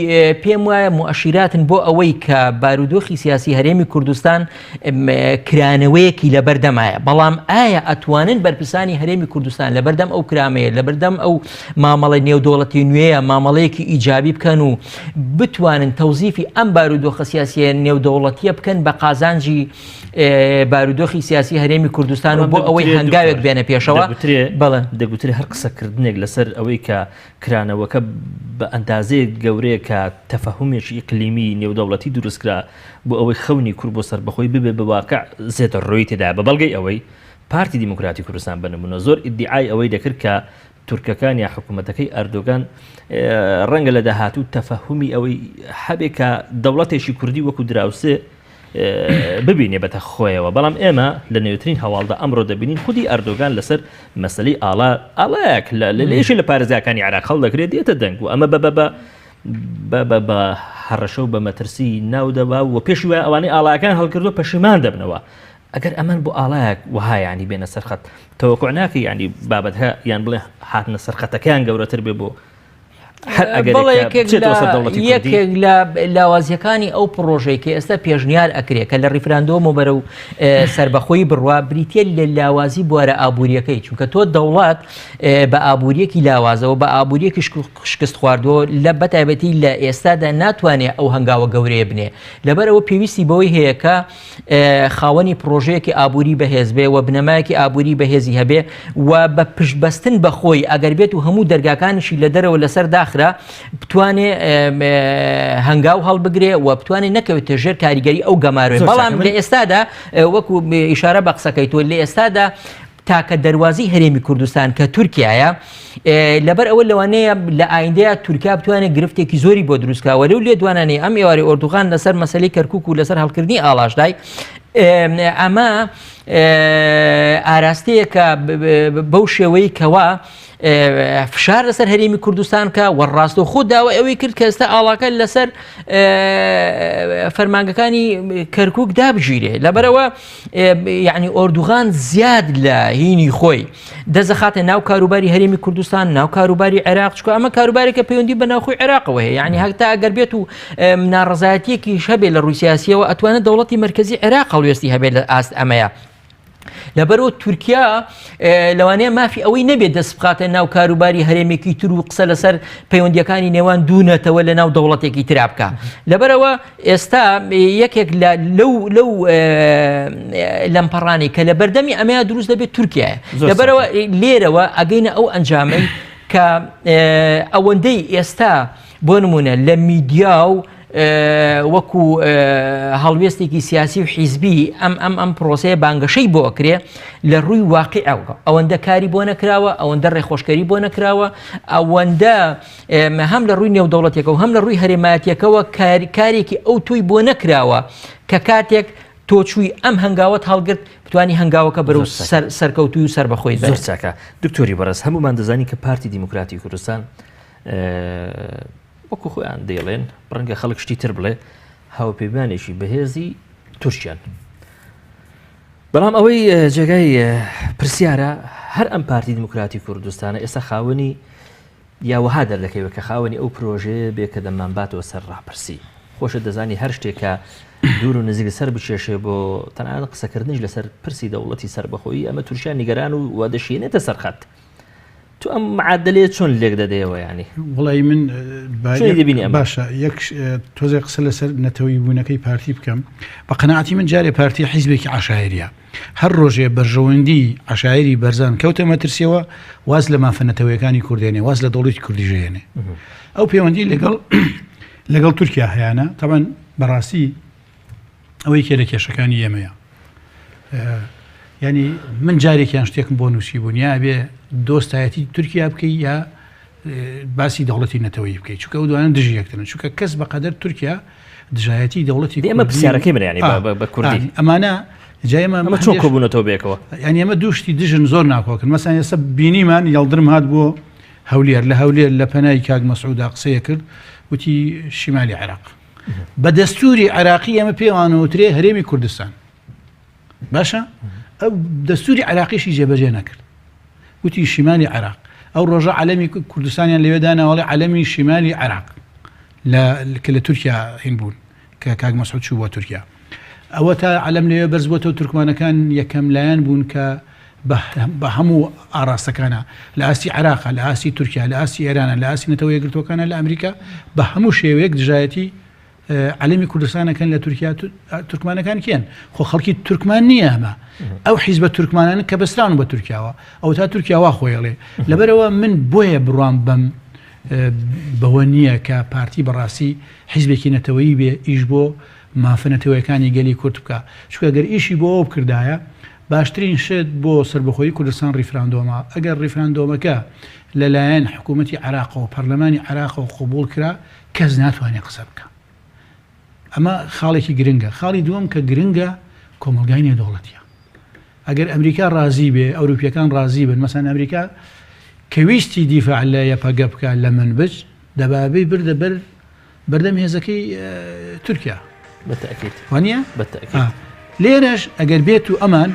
پێم وایە مؤشیراتن بۆ ئەوەی کە بارودۆخی سیاسی هەرێمی کوردستان کرانەوەیەکی لە بەردەمایە بەڵام ئایا ئەتوانن بەرپرسانی هەرێمی کوردستان لە بەردەم ئەو کرامەیە لە بەردەم ئەو مامەڵە نێودەوڵەتی نوێیە مامەڵەیەکی ئیجابی بکەن و بتوانن تەوزیفی ئەم بارودۆخە سیاسیە نێودەوڵەتیە بکەن بە قازانجی بارودۆخی سیاسی هەرێمی کوردستان و بۆ ئەوەی هەنگاوێک بێنە پێشەوە دەگوترێ هەر قسەکردنێک لەسەر ئەوەی کە کرانەوەکە بە ئەندازەیە گەورەیە کە تەفەهومێکی ئیقلیمی نێودەوڵەتی دروستکرا بۆ ئەوەی خەونی کورد بۆ سەربەخۆی ببێ بە واقع زێتە ڕۆی تێدا بە بەڵگەی ئەوەی پارتی دیموکراتی کوردستان بنمونە زۆر ئیدعای ئەوەی دەکرد کە تورکەکان یا حکوومەتەکەی ئەردۆگان ڕەنگە لە داهاتوو تەفەهومی ئەوەی هەبێ کە دەوڵەتێکی کوردی وەکو دراوسێ ببینێ بەتە خۆیەوە بەڵام ئێمە لە نێوترین هەواڵدا ئەمڕۆ دەبینین خودی ئەردۆگان لەسەر مەسەلەی ئاڵایەک لێشی لە پارێزیەکانی عێراق هەڵ دەکرێت دێتە دەنگ و ئەمە بە هەڕەشە و بە مەترسی ناودەبا و پێشی وایە ئەوانەی ئاڵایەکان هەڵکردو پەشیمان دەبنەوە ئەگەر ئەمان بۆ ئاڵایەک وها ینی بێنە سەرخەت تەوەقع ناکە ینی بابەتها یان بڵێ هاتنە سەرخەتەکان گەورەتر بێ بۆ یەکێک لە لاوازیەکانی ئەو پرۆژەی کە ئێستا پێشنیار ئەکرێت کە لە ڕیفراندۆم و بەرەو سەربەخۆی بڕوا بریتە لە لاوازی بوارە ئابوووریەکەی چونکە تۆ دەوڵات بە ئابوووریەکی لاوازەوە بە ئابوووریەکی شکست خواردەوە لە بەتایبەتی لە ئێستادا ناتوانێت ئەو هەنگاوە گەورەیە بنێ لەبەرەوە پێویستی بەوەی هەیە کە خاوەنی پرۆژەیەکی ئابووری بەهێز بێ و بنەمایەکی ئابووری بەهێزی هەبێ و بە پشتبەستن بەخۆی ئەگەر بێت و هەموو دەرگاکانیشی لە دەرەوە لەسەر بتوانێ هەنگاو هەڵبگرێ و بتوانێت نەکەوێتە ژێر کاریگەری ئەو گەماروێ بەڵام لە ئێستادا وەکو ئیشارە بە قسەکەی تۆ لە ئێستادا تاکە دەواازی هەرێمی کوردستان کە تورکایە لەبەر ئەوە لەوانەیە لە ئایندەیە تورکیا بتوانێت گرفتێکی زۆری بۆ دروستکەوە لەو لێ دوانانەی ئەم ئێواری ئۆردوغان لەسەر مەسەلەی کەرکووک و لەسەر هەڵکردنی ئاڵاشدای ئەمە ئاراستەیە کە بەو شێوەی کەوا فشار لەسەر هەرێمی کوردستان کە وەڕاستە خۆ داوە ئەوەی کرد کە ئێستا ئاڵاکە لەسەر فەرمانگەکانی کەرکووک دابژیرێ لەبەرەوە یعنی ئۆردوغان زیاد لە هینی خۆی دەزەخاتە ناو کاروباری هەرێمی کوردستان ناو کاروباری عێراق چکە ئەمە کاروبارێکە پەیوەندی بە ناوخۆی عێراقەوە هەیە یعنی هەتا ئەگەر بێت و ناڕەزایەتیەکی هەبێ لە ڕووی سیاسیەوە ئەتوانێت دەوڵەتی مەرکەزی عێراق هەڵوێستی هەبێ لە ئاست ئەمەیە لەبەرەوە تورکیا لەوانەیە مافی ئەوەی نەبێت دەست بخاتە ناو کاروباری هەرێمێکی تر و قسە لەسەر پەیوەندیەکانی نێوان دوونەتەوە لە ناو دەوڵەتێکی ترا بکە لەبەرەوە ئێستا یەکێک لەو لەمپەڕانی کە لە بەردەمی ئەمەیە دروست دەبێت تورکیایە لەبەرەوە لێرەوە ئەگەینە ئەو ئەنجامەی کە ئەوەندەی ئێستا بۆ نمونە لە میدیا و وەکو هەڵوێستێکی سیاسی و حیزبی ئەم پرۆسەیە بانگەشەی بۆ ئەکرێ لە ڕووی واقعەوە ئەوەندە کاری بۆ نەکراوە ئەوەندە ڕێخۆشکەری بۆ نەکراوە ئەوەندە هەم لە ڕووی نێودەوڵەتێکەوە و هەم لە ڕووی هەرێمایەتیەکەوە کارێکی ئەو توی بۆ نەکراوە کە کاتێک تۆچووی ئەم هەنگاوت هەڵگرت بتوانی هەنگاوەکە بەرەو سەرکەوتوی و سەربەخۆی زۆر چاکە دکتۆری بەڕێز هەمومان دەزانی کە پارتی دیموکراتی کوردستان وەکو خۆیان دەیڵێن ڕەنگە خەڵک شتی تر بڵێ هاوپەیمانێکی بەهێزی تورکیان بەڵام ئەوەی جێگای پرسیارە هەر ئەم پارتی دیموکراتی کوردستانە ئێستا خاوەنی یاوەها دەردەکەوە کە خاوەنی ئەو پرۆژەیە بێ کە دەمانباتەوە سەر ڕاپرسی خۆشە دەزانی هەر شتێکە دوور و نزیک سەر بچێشێ بۆ تەنانەت قسەکردنیش لەسەر پرسی دەوڵەتی سربەخۆیی ئەمە تورکیان نیگەران و وا دەشێنێتە سەرخەت تو ئەم معادلێ چۆن لێک دەدەیەوە ینی وڵی من دەبینی باشە یەک تۆزێ قسە لەسەر نەتەوەی بوونەکەی پارتی بکەم بە قەناعەتی من جارێ پارتی حیزبێکی عشایریە هەر ڕۆژێ بەرژەوەندی عشایری بەرزان کەوتە مەترسیەوە واز لە مافەنەتەوەیەکانی کوردێنێ واز لە دەوڵەتی کوردیژێنێ ئەو پەیوەندی لەگەڵ تورکیا هەیەە تاوان بەڕاستی ئەوەی کێ لە کێشەکانی ئێمەیە ینی من جارێکیان شتێکم بۆ نووسی بوون یا بێ دۆستایەتی تورکیا بکەی یا باسی دەوڵەتی نەتەوەی بکەیت چونکە ئەو دوانە دژی یەکترن چونکە کەس بەقەدەر تورکیا دژایەتی دەوڵەتی ئێمە پرسیارەکەی من ینی بە کوردی ئەمانە جایمە چۆن کۆبوونەوە بێکەوە ینی ئەمە دووشتی دژن زۆر ناکۆکن مەسان ئێستا بینیمان یاڵدرم هات بۆ هەولێر لە هەولێر لە پەنای کاک مەسعودا قسەیە کرد وتی شیمالی عێراق بە دەستوری عێراقی ئەمە پێوانەوترێ هەرێمی کوردستان باشە ئەو دەستوری عێراقیشی جێبەجێ نەکرد وتی شیمالی عێراق ئەو ڕۆژە عەلەمی کوردستانیان لەوێداناوەڵێ عەلەمی شیمالی عێراق کە لە تورکیا هین بوون کە کاک مەسعود چوو بۆ تورکیا ئەوە تا عەلەم لەوێ بەرز بۆتەوە تورکمانەکان یەکەم لایەن بوون کە بە هەموو ئاراستەکانە لە ئاسی عێراق لە ئاسی تورکیا لە ئاسی ئێرانە لە ئاسی نەتەوە یەکگرتوەکانە لە ئەمریکا بە هەموو شێوەیەک دژایەتی عەلەمی کوردستانەکەن لە تورکیا تورکمانەکان کێن خۆ خەڵکی تورکمان نییە ئەمە ئەو حیزبە تورکمانانە کە بەستران بە تورکیاوە ئەو تا تورکیاوا خۆیڵێ لەبەرەوە من بۆیە بڕوام بەم بەوە نییە کە پارتی بەڕاستی حیزبێکی نەتەوەیی بێ ئیش بۆ مافەنەتەوەیەکانی گەلی کورد بکە چونکە گەر ئیشی بۆ ئەو بکردایە باشترین شت بۆ سربەخۆیی کوردستان ڕیفراندۆمە ئەگەر ڕیفراندۆمەکە لەلایەن حکوومەتی عێراق و پەرلەمانی عێراق و قبول کرا کەس ناتوانێت قسە بکە ئەمە خاڵێکی گرنگە خاڵی دووەم کە گرنگە کۆمەلگای نێودەوڵەتیە ئەگەر ئەمریکا ڕازی بێ ئەوروپیەکان ڕازی بن مەسەن ئەمریکا کە ویستی دیفاع لە یەپەگە بکە لە منبج دەبابەی بردە بەردەم هێزەکەی تورکیا بەتەکید وانە بەتەکید لێرەش ئەگەر بێت و ئەمان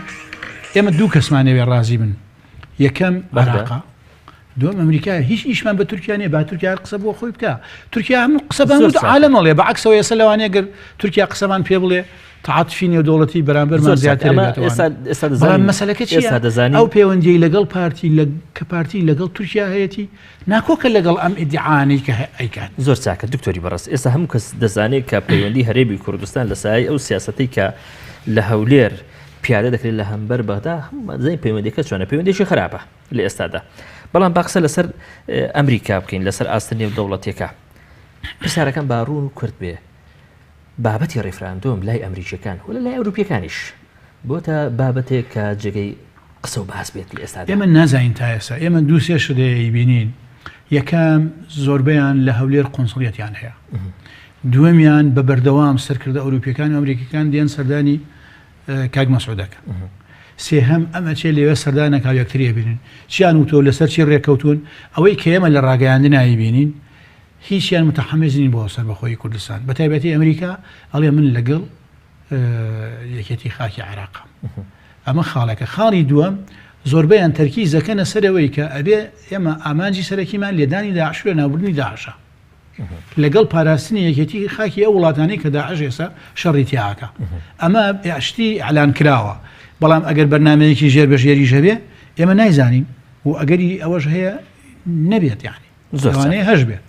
ئێمە دوو کەسمانەوێ ڕازی بن یەکەم عێراقا دوم ئەمریکا هیچ ئیشمان بە تورکیانێ با تورکیا قسە بۆ خۆی بکە تورکیا هەموو قسەبان عالەمەڵێ بەعکسەوە ێستا لەوانەیە گەر تورکیا قسەمان پێ بڵێ تعاتفی نێودەوڵەتی بەرامبەرمان زیاتر مەسەلەکە چیە ئەو پەیوەندی لەگەڵ پارتی کە پارتی لەگەڵ تورکیا هەیەی ناکۆکە لەگەڵ ئەم ئیدعاانەی کە ئەیکات زۆر چاکە دکتۆری بەڕست ئێستا هەموو کەس دەزانێت کە پەیوەندی هەرێمی کوردستان لە سایه ئەو سیاسەتی کە لە هەولێر پیادە دەکرێت لە هەمبەر بەغدا زەی پەیوەندیەکە چۆنە پەیوەندیشی خراپە لە ئێستادا بەڵام باقسە لەسەر ئەمریکا بکەین لەسەر ئاستن نێودەوڵەتیەکە پرسیارەکان باڕوون و کورد بێ بابەتی ڕێفراندۆم لای ئەمریکیەکان و لە لای ئەوروپیەکانیش بۆتە بابەتێک کە جێگەی قسە و باس بێت لە ئێستا ئێمە نازانین تا ئێستا ئێمە دوو سێ شتەیە بینین یەکەم زۆربەیان لە هەولێر قۆنسڵیەتیان هەیە دووەمیان بە بەردەوام سەرکردە ئەوروپیەکان و ئەمریکیەکان دێن سەردانی کاک مەسعودەکە سێهەم ئەمە چێ لێوە سەردانەکە یەکتری بینین چیان وتۆ لەسەر چی ڕێکەوتون ئەوەی کە ئێمە لە ڕاگەیاندنایی بینین هیچیان متحمزین بۆ سەربەخۆی کوردستان بە تایبەتی ئەمریکا ئەڵێ من لەگەڵ یەکێتی خاکی عێراق ئەمە خاڵەکە خاڵی دووەم زۆربەیان تەرکیزەکەنە سەرەوەی کە ئەبێ ئێمە ئامانجی سەرەکیمان لێدانی داعش و نابردنی داعشە لەگەڵ پاراستنی یەکێتی خاکی ئەو وڵاتانی کە داعش ئێستا شەڕی تیاکە ئەمە شتی ئەعلان کراوە بەڵام ئەگەر بەرنامەیەکی ژێربەژێری ژەبێ ئێمە نایزانین و ئەگەری ئەوەش هەیە نەبێت یعنی زۆرانەیە هەش بێت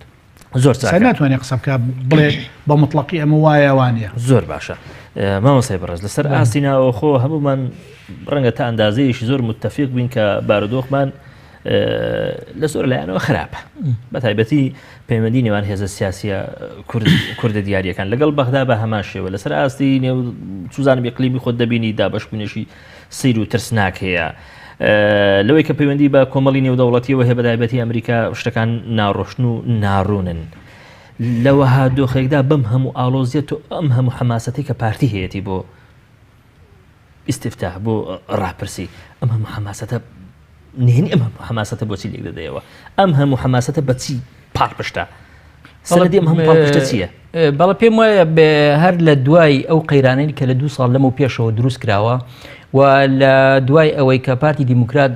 زۆر ناتوانێت قسە بکە بڵێ بە مطلقی ئەمە وایەوانە زۆر باشە مامۆسای بەڕێز لەسەر ئاستیناوە خۆ هەمومان ڕەنگە تا ئەندازەیەشی زۆر متتەفیق بین کە بارودۆخمان لە زۆر لایەنەوە خراپە بە تایبەتی پەیوەندی نێوان هێزە سیاسیە کوردە دیاریەکان لەگەڵ بەغدا بە هەمان شێوە لەسەر ئاستی نێو سوزانم یەقلیمی خۆت دەبینی دابەشبوونێشی سیر و ترسناک هەیە لەوەی کە پەیوەندی بە کۆمەڵی نێودەوڵەتیەوە هەیە بە تایبەتی ئەمریکا شتەکان ناڕۆشن و ناڕوونن لەوەها دۆخێکدا بەم هەموو ئاڵۆزیەت و ئەم هەموو حەماسەتی کە پارتی هەیەی بۆ ئیستیفتاح بۆ ڕاپرسی ئەم هەموو حەماسەتە نهێنی ئەم هەموو حەماسەتە بۆچی لێک دەدەیەوە ئەم هەموو حەماسەتە بەچی پاڵپشتە سەرەدی ئەم هەموو پاڵپشتە چییە؟ بەڵە پێم وایە هەر لە دوای ئەو قەیرانەی کە لە 2 ساڵ لەمە پێشەوە دروست کراوە و لە دوای ئەوەی کە پارتی دیموکرات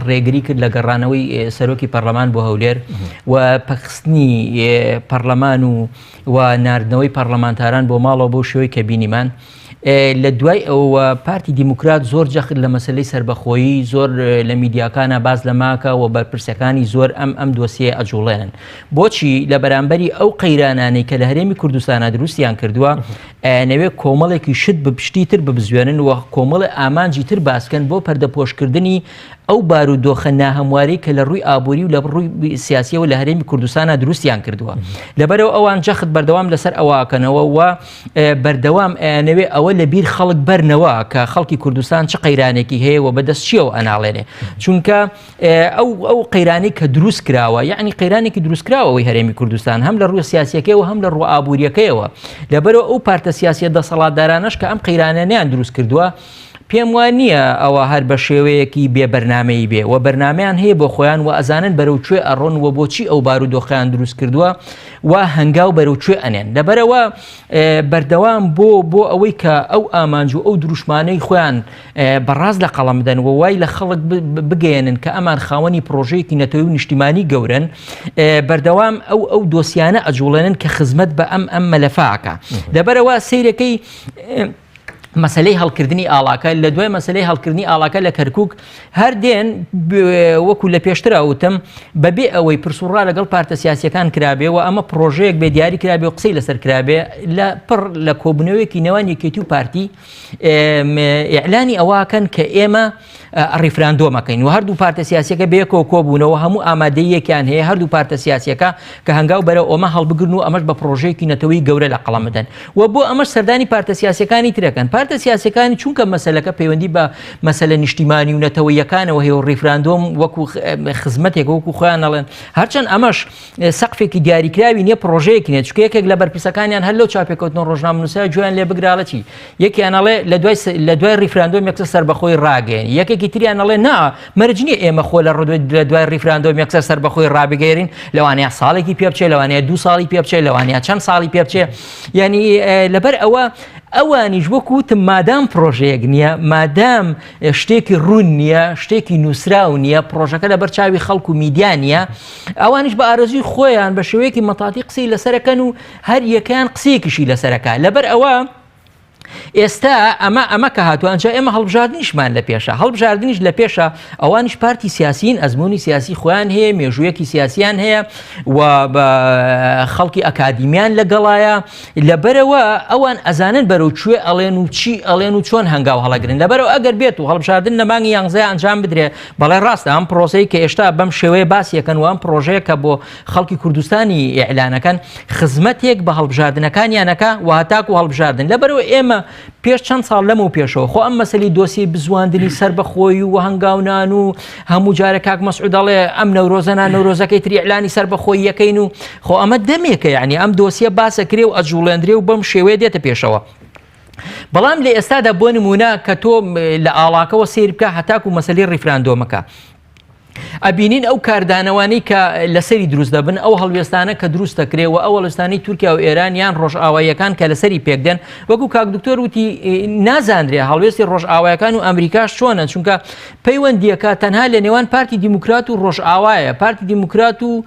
ڕێگری کرد لە گەڕانەوەی سەرۆکی پەرلەمان بۆ هەولێر و پەخستنی پەرلەمان و ناردنەوەی پەرلەمانتاران بۆ ماڵەوە بۆ شێوەی کە بینیمان لە دوای ئەوە پارتی دیموکرات زۆر جەخت لە مەسلەی سربەخۆیی زۆر لە میدیاکانە باز لە ماکە و بەرپرسەکانی زۆر ئەم دۆسیە ئەجوڵێنن بۆچی لە بەرامبەری ئەو قەیرانانەی کە لە هەرێمی کوردستانە دروستیان کردووە نەوێ کۆمەڵێکی شت بپشتی تر ببزوێنن و کۆمەڵی ئامانجی تر باسکەن بۆ پەردەپۆشکردنی ئەو بارودۆخە ناهەمواری کە لە ڕووی ئابووری و لە ڕووی سیاسیەوە لە هەرێمی کوردستانە دروستیان کردووە لەبەرەوە ئەوان جەخت بەردەوام لەسەر ئەوواکەنەوە و بەردەوام نەوێ ئەوە لە بیر خەڵک بەرنەوە کە خەڵکی کوردستان چه قەیرانێکی هەیە و بەدەست چیەوە ئەناڵێنێ چونکە ئەو قەیرانی کە دروست کراوە یعنی قەیرانێکی دروست کراوەوەی هەرێمی کوردستان هەم لە ڕووی سیاسیەکەیەوە هەم لە ڕوو ئابووریەکەیەوە لەبەرەوە ئەو پارتە سیاسیە دەسەڵاتدارانەش کە ئەم قەیرانیان دروست کردووە پێم وان نییە ئەوە هەر بە شێوەیەکی بێبەرنامەی بێ و بەرنمەیان هەیە بۆ خۆیان و ئەزانن بەرەوکوێ ئەڕۆن و بۆچی ئەو بارودۆخەیان دروست کردووە و هەنگاو بەرەوکوێ ئەنێن لەبەرەوە بەردەوام بۆ ئەوەی کە ئەو ئامانج و ئەو دروشمانەی خۆیان بەڕاست لە قەڵم بدەن و وای لە خەڵک بگەێنن کە ئەمان خاوەنی پرۆژەیەکی نەتەوەی و نیشتیمانی گەورن بەردەوام ئەو دۆسیانە ئەجوڵێنن کە خزمەت بە ئەم مەلەفاکە لەبەرەوە سەیرەکەی مەسلەی هەڵکردنی ئاڵاکە لە دوای مەسلەی هەڵکردنی ئاڵاکە لە کەرکووک هەر دێن وەکو لە پێشتر ئەوتم بەبێ ئەوەی پرسوڕا لەگەڵ پارتە سیاسیەکان کرابێ و ئەمە پرۆژەیەک بێ دیاری کرابێ و قسەی لەسەر کرابێ لە پڕ لە کۆبنەوەیەکی نێوان یەکێتی و پارتی ئیعلانی ئەواکەن کە ئێمە ڕیفراندۆمەکەین و هەردوو پارتە سیاسیەکە بەیەکەوە کۆبوونەوە هەموو ئامادەیەکیان هەیە هەردوو پارتە سیاسیەکە کە هەنگاو بەرە ئۆمە هەڵبگرن و ئەمەش بە پرۆژەیەکی نەتەوەی گەورە لە قەڵەم بدەن و بۆ ئەمەش سەردانی پارتە سیاسیەکانی ترەکەن پارتە سیاسیەکانی چونکە مەسەلەکە پەیوەندی بە مەسەلە نیشتیمانی و نەتەوەیەکانەوە هەیە و ڕیفراندۆم وەکو خزمەتێک وەکو خۆیان ئەڵێن هەرچەند ئەمەش سەقفێکی دیاریکراوی نییە پرۆژەیەکی نێت چونکە یەکێک لە بەرپرسەکانیان هەر لەو چاپێکەوتنەوە ڕۆژنامەنووسە گوێیان لێ بگرا چی یەکیان ئەڵێ لە دوای ڕیفراندۆم یەکسەر سەربەخۆی ڕاگەین یەکێکی تریان ئەڵێ نا مەرجنی ئێمە خۆ لە دوای ڕیفراندۆم یەکسەر سەربەخۆی ڕابگەێرین لەوانەیە ساڵێکی پێ بچێت لەوانەیە 2 ساڵی پێ بچێت لەوانەیە چەند ساڵی پێ بچێت یعنی لەبەر ئەوانیش وەکوتم مادام پرۆژەیەک نییە مادام شتێکی ڕوون نییە شتێکی نووسراو نییە پرۆژەکە لە بەرچاوی خەڵک و میدیا نییە ئەوانیش بە ئارەزوی خۆیان بە شێوەیەکی مەتاتی قسەی لەسەرەکەن و هەر یەکەیان قسەیەکیشی لەسەرەکە لەبەر ئەوە ئێستا ئەمە کە هاتووانجا ئێمە هەڵبژاردنیشمان لە پێشە هەڵبژاردنیش لە پێشە ئەوانیش پارتی سیاسین ئەزمموی سیاسی خۆیان هەیە مێژوویەکی سیاسیان هەیە و بە خەڵکی ئەکادیمیان لەگەڵایە لەبەرەوە ئەوان ئەزانن بەرەوکوێ ئەڵێن و چی ئەڵێن و چۆن هەنگاو هەڵەگرن لەبەرەوە ئەگەر بێت و هەڵبژاردن لە مانگی 11 ئەنجام بدرێ بەڵێ ڕاستە ئەم پرۆسەی کە ئێشتا بەم شێوەیە باسیەکەن و ئەم پرۆژەیە کە بۆ خەڵکی کوردستانی ئیعلانەکەن خزمەتێک بە هەڵبژاردنەکانیانەکە و هەتاکو هەڵبژاردن لەبەرەوە ئێمە پێش چەند ساڵ لەمە و پێشەوە خۆ ئەم مەسەلی دۆسی بزواندنی سربەخۆیی و هەنگاونان و هەموو جارە کاک مەسعود دەڵێ ئەم نەورۆزەنا نەورۆزەکەی تری ئیعلانی سربەخۆیی یەکەین و خۆ ئەمە دەمێکە یعنی ئەم دۆسیە باسەکرێ و ئەجوڵێندرێ و بەم شێوەیە دێتە پێشەوە بەڵام لە ئێستادا بۆ نمونە کە تۆ لە ئاڵاکەوە سیر بکە هەتاکو مەسەلەی ڕیفراندۆمەکە ئەبینین ئەو کاردانەوانی کە لەسەری دروست دەبن ئەو هەڵوێستانە کە دروست دەکرێت و ئەو هەڵوێستانی تورکیا و ئێرانیان ڕۆژئاواییەکان کە لەسەری پێکدەن وەکو کاک دکتۆر وتی نازانرێ هەڵوێستی ڕۆژئاواییەکان و ئەمریکاش چۆنە چونکە پەیوەندیەکە تەنها لە نێوان پارتی دیموکرات و ڕۆژئاوایە پارتی دیموکرات و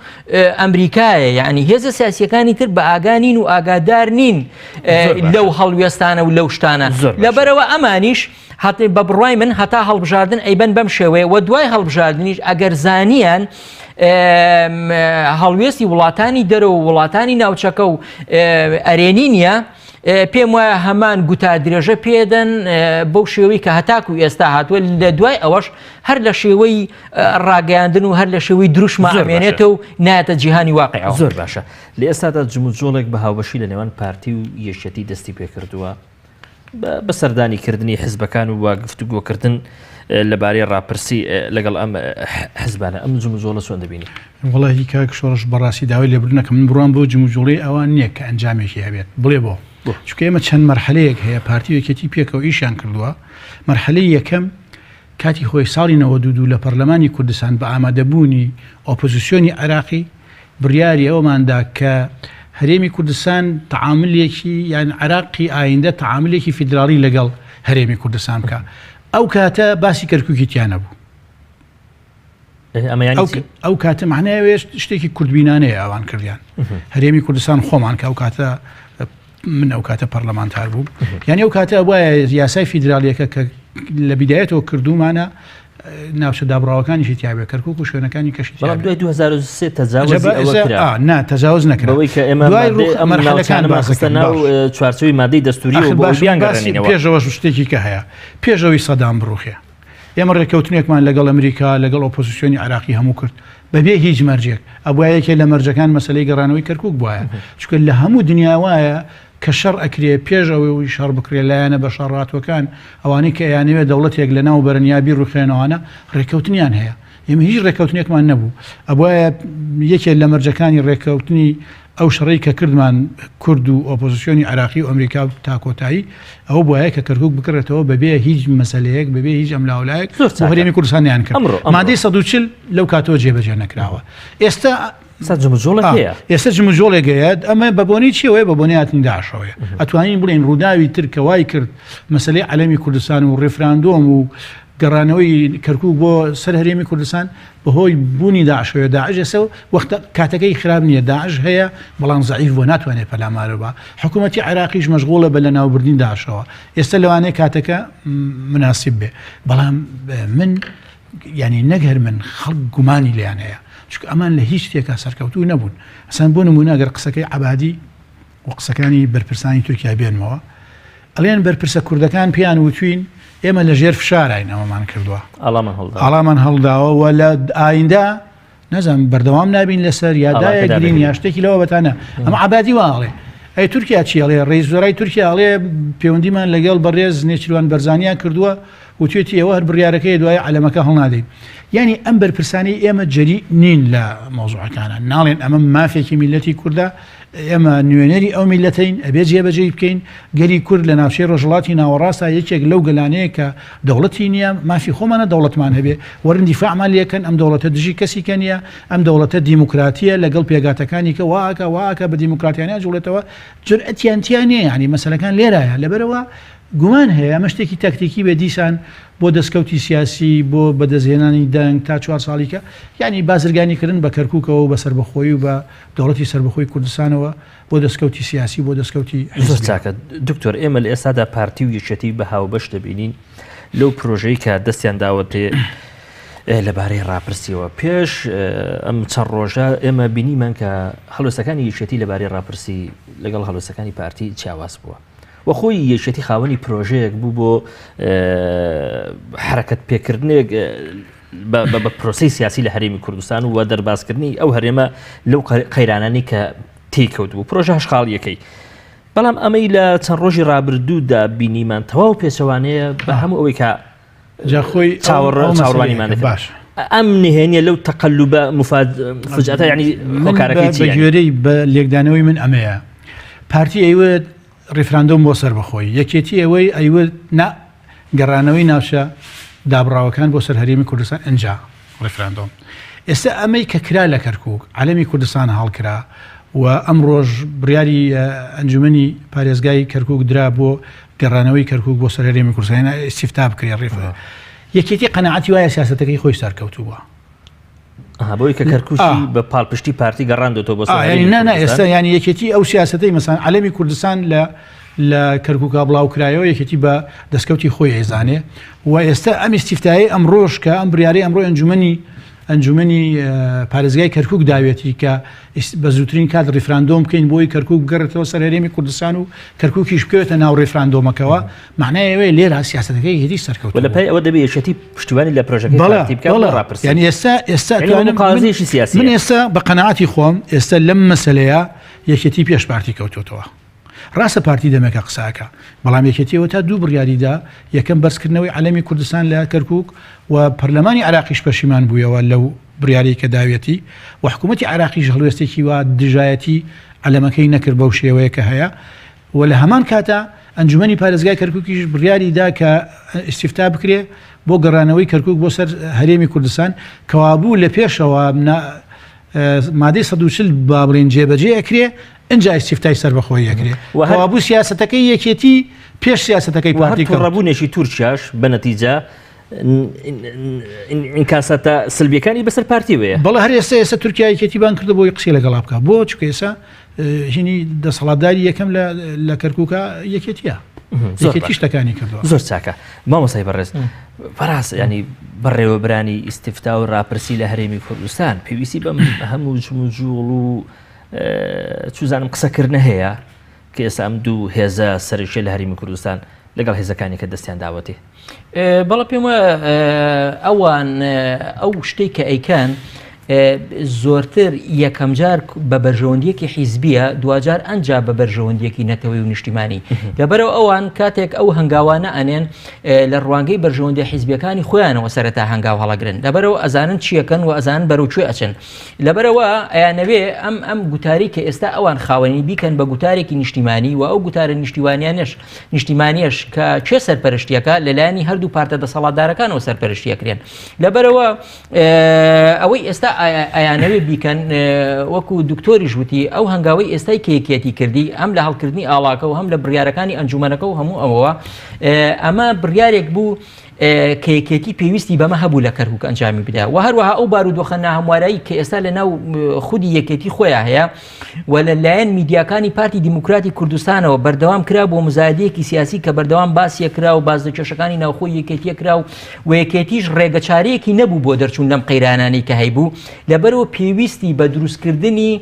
ئەمریکایە یعنی هێزە سیاسیەکانی تر بە ئاگانین و ئاگادار نین لەو هەڵوێستانە و لەو شتانە لەبەرەوە ئەمانیش هەتی بە بڕای من هەتا هەڵبژاردن ئەیبەن بەم شێوەیە و دوای هەڵبژاردنیش ئەگەر زانیان هەڵوێستی وڵاتانی دەرەوە و وڵاتانی ناوچەکە و ئەرێنی نییە پێم وایە هەمان گوتا درێژە پێدەن بەو شێوەی کە هەتاکو ئێستا هاتووە لە دوای ئەوەش هەر لە شێوەی ڕاگەیاندن و هەر لە شێوەی دروشمە ئەمێنێتە و نایەتە جیهانی واقعەوە. زۆر باشە. لە ئێستادا جموجۆڵێک بە هاوبەشی لە نێوان پارتی و یەکێتی دەستی پێکردووە بە سەردانیکردنی حیزبەکان و گفتوگۆکردن لەبارەی ڕاپرسی لەگەڵ ئەم حیزبانە. ئەم جموجۆڵە چۆن دەبینی؟ وڵی کاک شۆڕش بەڕاستی داوای لێبرنەکە من بڕوان بۆ جموجۆڵی ئەوان نییە کە ئەنجامێکی هەبێت بڵێ بۆ چونکە ئێمە چەند مەرحەلەیەک هەیە پارتی یەکێتی پێکەوە ئیشیان کردووە. مەرحەلەی یەکەم کاتی خۆی ساڵی 92 لە پەرلەمانی کوردستان بە ئامادەبوونی ئۆپۆزیسیۆنی عێراقی بڕیاری ئەوماندا کە هەرێمی کوردستان تەعاملێکی یان عێراقی ئایندە تەعاملێکی فیدراڵی لەگەڵ هەرێمی کوردستان بکە. ئەو کاتە باسی کەرکووکی تیانە بوو. ئەو کاتە معناوێت شتێکی کوردبینانەیە ئەوان کردیان هەرێمی کوردستان خۆمان کە ئەو کاتە من ئەو کاتە پەرلەمانتار بوو. یعنی ئەو کاتە وایە یاسای فیدرالیەکە کە لە بیدایەتەوە کردومانە ناوچە دابڕاوەکانیشی تیاابێ کەرکووک و شوێنەکانی کەشی دوای 2023 تەجاوز نەکرەوەی کە ئێمە مەرحەلەکان باسەکە ناو چوارچەوەی مادەی دەستوری و باشیان گەڕێنینەوە. پێشەوە شتێکی کە هەیە پێشەوەی سەدام بڕوخێ ئێمە ڕێککەوتنێکمان لەگەڵ ئەمریکا لەگەڵ ئۆپۆزیسیۆنی عێراقی هەموو کرد بەبێ هیچ مەرجێک ئەبوایەکێ لە مەرجەکان مەسلەی گەڕانەوەی کەرکووک بواە چکە لە هەموو دنیا وایە کە شەڕ ئەکرێ پێشەوەی شەڕ بکرێ لایەنە بە شەڕاتوەکان ئەوانەی کە یانەوێت دەوڵەتێک لە ناو بەرەنیابی ڕوخێنەوەانە ڕێککەوتنیان هەیە. ئێمە هیچ ڕێککەوتنێکمان نەبوو ئەبواە یەکێک لە مەرجەکانی ڕێککەوتنی ئەو شەڕی کە کردمان کورد و ئۆپۆزیسیۆنی عێراقی و ئەمریکا و تاکۆتایی ئەوە بۆیە کە کەرکووک بکرێتەوە بەبێ هیچ مەسلەیەک بەبێ هیچ ئەملاولایەک هەرێمی کوردستانیان کرد. مادەی 140 لەو کاتەوە جێبەجێ نەکراوە. ئێستا ئێستا جموجۆڵێک هەیە ئەمە بەبوونی چیەوەی بەبوونی هاتنی داعشەوەیە ئەتوانین بڵێن ڕووداوی تر کە وای کرد مەسلەی عەلەمی کوردستان و ڕێفراندۆم و گەڕانەوەی کەرکووک بۆ سەر هەرێمی کوردستان بەهۆی بوونی داعشەوە داعش ئێستا وەختە کاتەکەی خراپ نییە داعش هەیە بەڵام زەعیف بۆ ناتوانێت پەلامارەوە. حکوومەتی عێراقیش مەشغوڵە بە لە ناوبردنی داعشەوە ئێستا لەوانەیە کاتەکە مناسب بێ بەڵام من ینی نەگەر من خەڵک گومانی لیان هەیە چونکە ئەمان لە هیچ شتێکا سەرکەوتوو نەبوون. ئەسان بۆ نمونە ئەگەر قسەکەی عەبادی و قسەکانی بەرپرسانی تورکیا بێنمەوە ئەڵێن بەرپرسە کوردەکان پێیان وتوین ئێمە لە ژێر فشارین ئەمەمان کردووە ئاڵامان هەڵداوە و لە ئایندا نەزانم بەردەوام نابین لەسەر یادایە گرین یا شتێکی لەوە بەتانە ئەمە عەبادی واڵێ ئەی تورکیا چیڵێ ڕێز وەرای تورکیا ئەڵێ پەیوەندیمان لەگەڵ بەڕێز نێچیروان بەرزانیان کردووە وتوێتی ئێوە هەر بڕیارەکەی دوای عەلەمەکە هەڵنادەین. یعنی ئەم بەرپرسانی ئێمە جەری نین لە مۆزوعەکانە ناڵێن ئەمە مافێکی میلەتی کووردە ئێمە نوێنەری ئەو میلەتین ئەبێ جێبەجێ بکەین گەلی کورد لە ناوچەی ڕۆژهەڵاتی ناوەڕاستە یەکێک لەو گەلانەیە کە دەوڵەتی نییە مافی خۆمانە دەوڵەتمان هەبێ وەرن دیفاعمان لێکەن ئەم دەوڵەتە دژی کەسیکە نییە ئەم دەوڵەتە دیموکراتیە لەگەڵ پێگاتەکانی کە واکە بە دیموکراتیانە جوڵێتەوە جورئەتیانتیانێ ینی مەسەلەکان لێرایە لەبەرەوە گومان هەیە ئەمە شتێکی تاکتیکی بێ دیسان بۆ دەستکەوتی سیاسی بۆ بەدەستهێنانی دەنگ تا 4 ساڵیکە ینی بازرگانیکردن بە کەرکووکەوە و بە سربەخۆی و بە دەوڵەتی سربەخۆی کوردستانەوە بۆ دەستکەوتی سیاسی بۆ دەستکەوتی چاکە دکتۆر ئێمە لە ئێستادا پارتی و یەکێتی بە هاوبەش دەبینین لەو پرۆژەی کە دەستیان داوەتێ لەبارەی ڕاپرسیەوە پێش ئەم چەند ڕۆژە ئێمە بینیمان کە هەڵوێستەکانی یەکێتی لەبارەی ڕاپرسی لەگەڵ هەڵوێستەکانی پارتی چاواز بووە و خۆی یەکێتی خاوەنی پرۆژەیەک بوو بۆ حرەکەت پێکردنێک بە پرۆسی سیاسی لە هەرێمی کوردستان و دەرباسکردنی ئەو هەرێمە لەو قەیرانانی کە تێکەوت بوو پرۆژە هەشقاڵیەکەی. بەڵام ئەمەی لە چەند ڕۆژی ڕابردوودا بینیمان تەواو پێچەوانەیە بە هەموو ئەوەی کە جاخۆی چاوەڕوانیمان دەکەن باش ئەم نهێنیە لەو تەقەلوبە فجأة یعنی هۆکارەکەی بە گوێرەی بە لێکدانەوەی من ئەمەیە پارتی ئەیوە ڕێفراندۆم بۆ سەر بەخۆی یەکێتی ئەوەی ئەیوە گەڕانەوەی ناوچە دابڕاوەکان بۆ سەر هەرێمی کوردستان ئەنجا ڕێفراندۆم ئێستا ئەمەی کە کرا لە کەرکووک عەلەمی کوردستان هەڵکرا و ئەم ڕۆژ بڕیاری ئەنجومەنی پارێزگای کەرکووک درا بۆ گەڕانەوەی کەرکووک بۆ سەر هەرێمی کوردستان ئیستیفتا بکرێ ڕێفرا یەکێتی قەناعەتی وایە سیاسەتەکەی خۆی سەرکەوتووە بۆی کە کەرکووشی بە پاڵپشتی پارتی گەڕاندۆتەوە بۆ نه ئێستا ینی یەکێتی ئەو سیاسەتەی مەسان عەلەمی کوردستان لە کەرکووکا بڵاوکرایەوە یەکێتی بە دەستکەوتی خۆی ئێزانێ و ئێستا ئەم ئیستیفتایی ئەم ڕۆژ کە ئەم بڕیارەی ئەمڕۆ ئەنجومەنی ئەنجومەنی پارێزگای کەرکووک داوێتی کە بە زووترین کات ڕیفراندۆم بکەین بۆی کەرکووک بگەڕێتەوە سەر هەرێمی کوردستان و کەرکووکیش بکەوێتە ناو ڕیفراندۆمەکەەوە معنای ئەوەیە لێرە سیاسەتەکەی هێدی سەرکەوت لە پێی ئەوە دەبێت یەکێتی پشتیوانی لە پرۆژەکەی پارتی بکات بۆ ڕاپرسین. یعنی ئێستا قازێکی سیاسی من ئێستا بە قەنەعاتی خۆم ئێستا لەم مەسەلەیە یەکێتی پێش پارتی کەوتوتەوە. ڕاستە پارتی دەمێکە قساکە بەڵام یەکێتیەوە تا دوو بڕیاریدا یەکەم بەرزکردنەوەی عەلەمی کوردستان لە کەرکووک و پەرلەمانی عراقیش پەشیمان بوویەوە لەو بڕیاری کە داوێتی و حکوومەتی عراقیش هەڵوێستێکی وا دژایەتی عەلەمەکەی نەکرد بەو شێوەیە کە هەیە و لە هەمان کاتە ئەنجومەنی پارێزگای کەرکووکیش بڕیاریدا کە ئیستیفتا بکرێ بۆ گەڕانەوەی کەرکووک بۆ سەر هەرێمی کوردستان کەوابوو لە پێشەوە مادەی 140 با بڵێن جێبەجێ ئەکرێ ئەنج ئیستیفتای سەربەخۆی ئەکرێ کەوابوو سیاسەتەکەی یەکێتی پێش سیاسەتەکەی پارتی ڕەبوونێکی تورکیاش بە نەتیجە ئینکاساتە سلبیەکانی بەسەر پارتی وەیە. بەڵێ هەر ئێستا تورکیا یەکێتیبان کردو بۆی قسەی لەگەڵا بکە بۆ چکە ئێستا ژینی دەسەڵاتداری یەکەم لە کەرکووکە یەکێتیە یەکێتی شتەکانی کردووە. زۆر چاکە مامۆسای بەڕێز بەڕاست ینی بەڕێوەبرانی ئیستیفتا و ڕاپرسی لە هەرێمی کوردستان پێویستی بەم هەموو جوڵ و چوزانم قسەکردنە هەیە کە ئێستا ئەم دوو هێزە سەرشێ لە هەرێمی کوردستان لەگەڵ هێزەکانی کە دەستیان داوەتی. بەڵە پێم وایە ئەوان ئەو شتێک کە ئەیکەن زۆرتر یەکەم جار بە بەرژەوەندیەکی حیزبیە دوجار ئەنجا بە بەرژەوەندیەکی نەتەوەی و نیشتیمانی لەبەرەوە ئەوان کاتێک ئەو هەنگاوانە ئەنێن لە ڕوانگەی بەرژەوەندی حیزبیەکانی خۆیانەوە سەرەتا هەنگاو هەڵەگرن لەبەرەوە ئەزانن چیەکەن و ئەزانن بەرەوکوێ ئەچن لەبەرەوە ئەیانەوێ ئەم گوتاری کە ئێستا ئەوان خاوەنی بیکەن بە گوتارێکی نیشتیمانی و ئەو گوتارە نیشتیمانیش کە چێ سەرپەرشتیەکە لەلایەنی هەردوو پارتە دەسەڵاتدارەکانەوە سەرپەرشتیەکرێن لەبەرەوە ئەوەی ئێستا ئەیانەوێ بیکەن وەکو دکتۆری ژووتی ئەو هەنگاوی ئێستای کێکێتی کردی ئەم لە هەڵکردنی ئاڵاکە و هەم لە بڕیارەکانی ئەنجومەنەکە و هەموو ئەوەوە ئەمە بڕیارێک بوو کەیەکێتی پێویستی بەمە هەبوو لە کەرکووک ئەنجامی بدە و هەروەها ئەو بارودۆخە ناهەموارایی کە ئێستا لە ناو خودی یەکێتی خۆیان هەیە و لەلایەن میدیاکانی پارتی دیموکراتی کوردستانەوە بەردەوام کرا بۆ مزایدەیەکی سیاسی کە بەردەوام باسیە کرا و بازدەکێشەکانی ناوخۆی یەکێتیە کرا و یەکێتیش ڕێگەچارەیەکی نەبوو بۆ دەرچوون لەم قەیرانانەی کە هەیبوو لەبەرەوە پێویستی بە دروستکردنی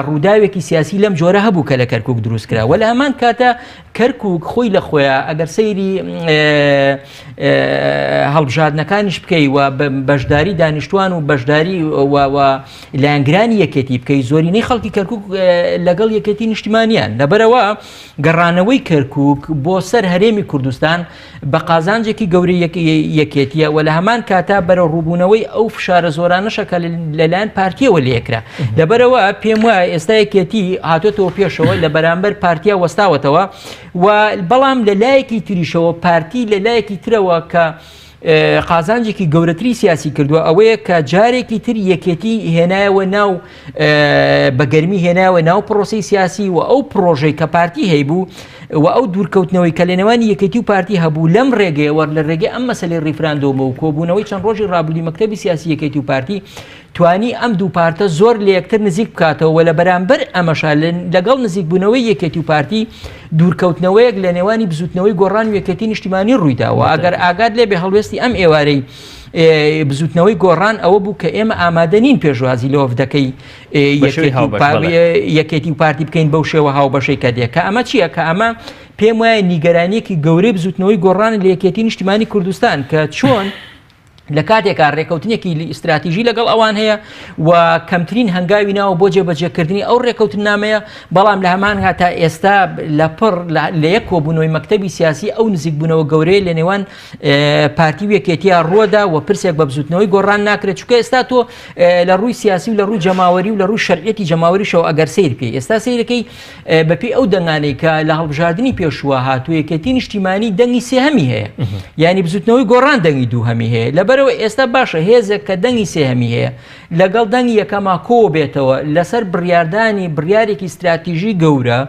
ڕووداوێکی سیاسی لەم جۆرە هەبوو کە لە کەرکووک دروست کرا و لە هەمان کاتە کەرکووک خۆی لە خۆیان ئەگەر سەیری هەڵبژاردنەکانیش بکەی و بەشداری دانیشتوان و بەشداری لایەنگرانی یەکێتی بکەی زۆرینەی خەڵکی کەرکووک لەگەڵ یەکێتی نیشتیمانیان لەبەرەوە گەڕانەوەی کەرکووک بۆ سەر هەرێمی کوردستان بە قازانجێکی گەورەی یەکێتیە و لە هەمان کاتا بەرە ڕووبوونەوەی ئەو فشارە زۆرانەشەکە لەلایەن پارتیەوە لێکرا لەبەرەوە پێم وایە ئێستا یەکێتی هاتوێتەوە پێشەوە لە بەرامبەر پارتیا وەستاوەتەوە و بەڵام لە لایەکی تریشەوە پارتی لە لایەکی ترەوە کە قازانجێکی گەورەتری سیاسی کردووە ئەوەیە کە جارێکی تر یەکێتی هێنایەوە ناو بەگەرمی هێنایەوە ناو پرۆسی سیاسی و ئەو پرۆژەی کە پارتی هەیبوو و ئەو دوورکەوتنەوەی کە لە نێوانی یەکێتی و پارتی هەبوو لەم ڕێگەیەوە لە ڕێگەی ئەم مەسەلەی ڕیفراندۆمە و کۆبوونەوەی چەند ڕۆژی ڕابردووی مەکتەبی سیاسی یەکێتی و پارتی توانی ئەم دوو پارتە زۆر لە یەکتر نزیک بکاتەوە و لە بەرامبەر ئەمەشا لەگەڵ نزیکبوونەوەی یەکێتی و پارتی دوورکەوتنەوەیەک لە نێوانی بزوتنەوەی گۆڕان و یەکێتی نیشتیمانی ڕوویداوە ئەگەر ئاگاد لێ بێ هەڵوێستی ئەم ئێوارەی بزوتنەوەی گۆڕان ئەوە بوو کە ئێمە ئامادەنین پێشوازی لە وەفدەکەی یەکێتی و پارتی بکەین بەو شێوە هاوبەشەی کە دێکە ئەمە چییە کە ئەمە پێم وایە نیگەرانیەکی گەورەی بزوتنەوەی گۆڕان لە یەکێتی نیشتیمانی کوردستان کە چۆن لە کاتێکا ڕێکەوتنێکی ئیستراتیژی لەگەڵ ئەوان هەیە و کەمترین هەنگاوی ناوە بۆ جێبەجێکردنی ئەو ڕێکەوتن نامەیە بەڵام لە هەمان هاتا ئێستا لە یەک کۆبوونەوەی مەکتەبی سیاسی ئەو نزیکبوونەوە گەورەی لە نێوان پارتی و یەکێتیە ڕۆدا و پرسێک بە بزوتنەوەی گۆڕان ناکرێت چونکە ئێستا تۆ لە ڕووی سیاسی و لە ڕووی جەماوەری و لە ڕووی شەرعیەتی جەماوەریشەوە ئەگەر سیر پێی ئێستا سیرەکەی بەپێی ئەو دەنگانەی کە لە هەڵبژاردننی پێشووە هاتووە یەکێتی نیشتیمانی دەنگی سێهەمی هەیە یعنی بزوتنەوەی گۆڕان دەنگی دووهەمی هەیە لەبەرەوە ئێستا باشە هێزێک کە دەنگی سێهەمی هەیە لەگەڵ دەنگی یەکەما کۆ بێتەوە لەسەر بڕیاردانی بڕیارێکی استراتیژی گەورە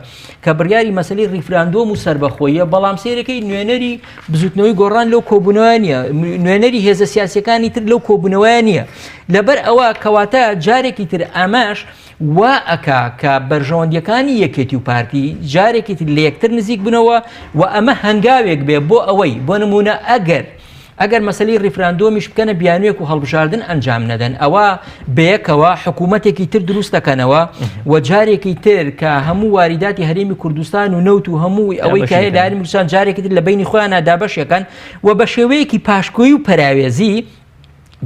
کە بڕیاری مەسەلەی ڕیفراندۆم و سەربەخۆییە بەڵام سێرەکەی نوێنەری بزوتنەوەی گۆڕان لەو کۆبوونەوە نیە نوێنەری هێزە سیاسەکانی تر لەو کۆبوونەوە نییە لەبەر ئەوە کەواتە جارێکی تر ئەماش وا ئەکا کە بەرژەوەندیەکانی یەکێتی و پارتی جارێکی تر لە یەکتر نزیک بنەوە و ئەمە هەنگاوێک بێ بۆ ئەوەی بۆ نمونە ئەگەر ئەگەر مەسەلەی ریفراندۆمیش بکەنە بیانوێک و هەڵبژاردن ئەنجام نەدەن ئەوە بەیەکەوە حکوومەتێکی تر دروست دەکەنەوە و جارێکی تر کە هەموو واریداتی هەرێمی کوردستان و نەوت و هەمووی ئەوەی کە هەیە لە هەرێمی کوردستان جارێکی تر لە بینی خۆیان دابەشەکەن و بە شێوەیەکی پاشکۆیی و پەراوێزی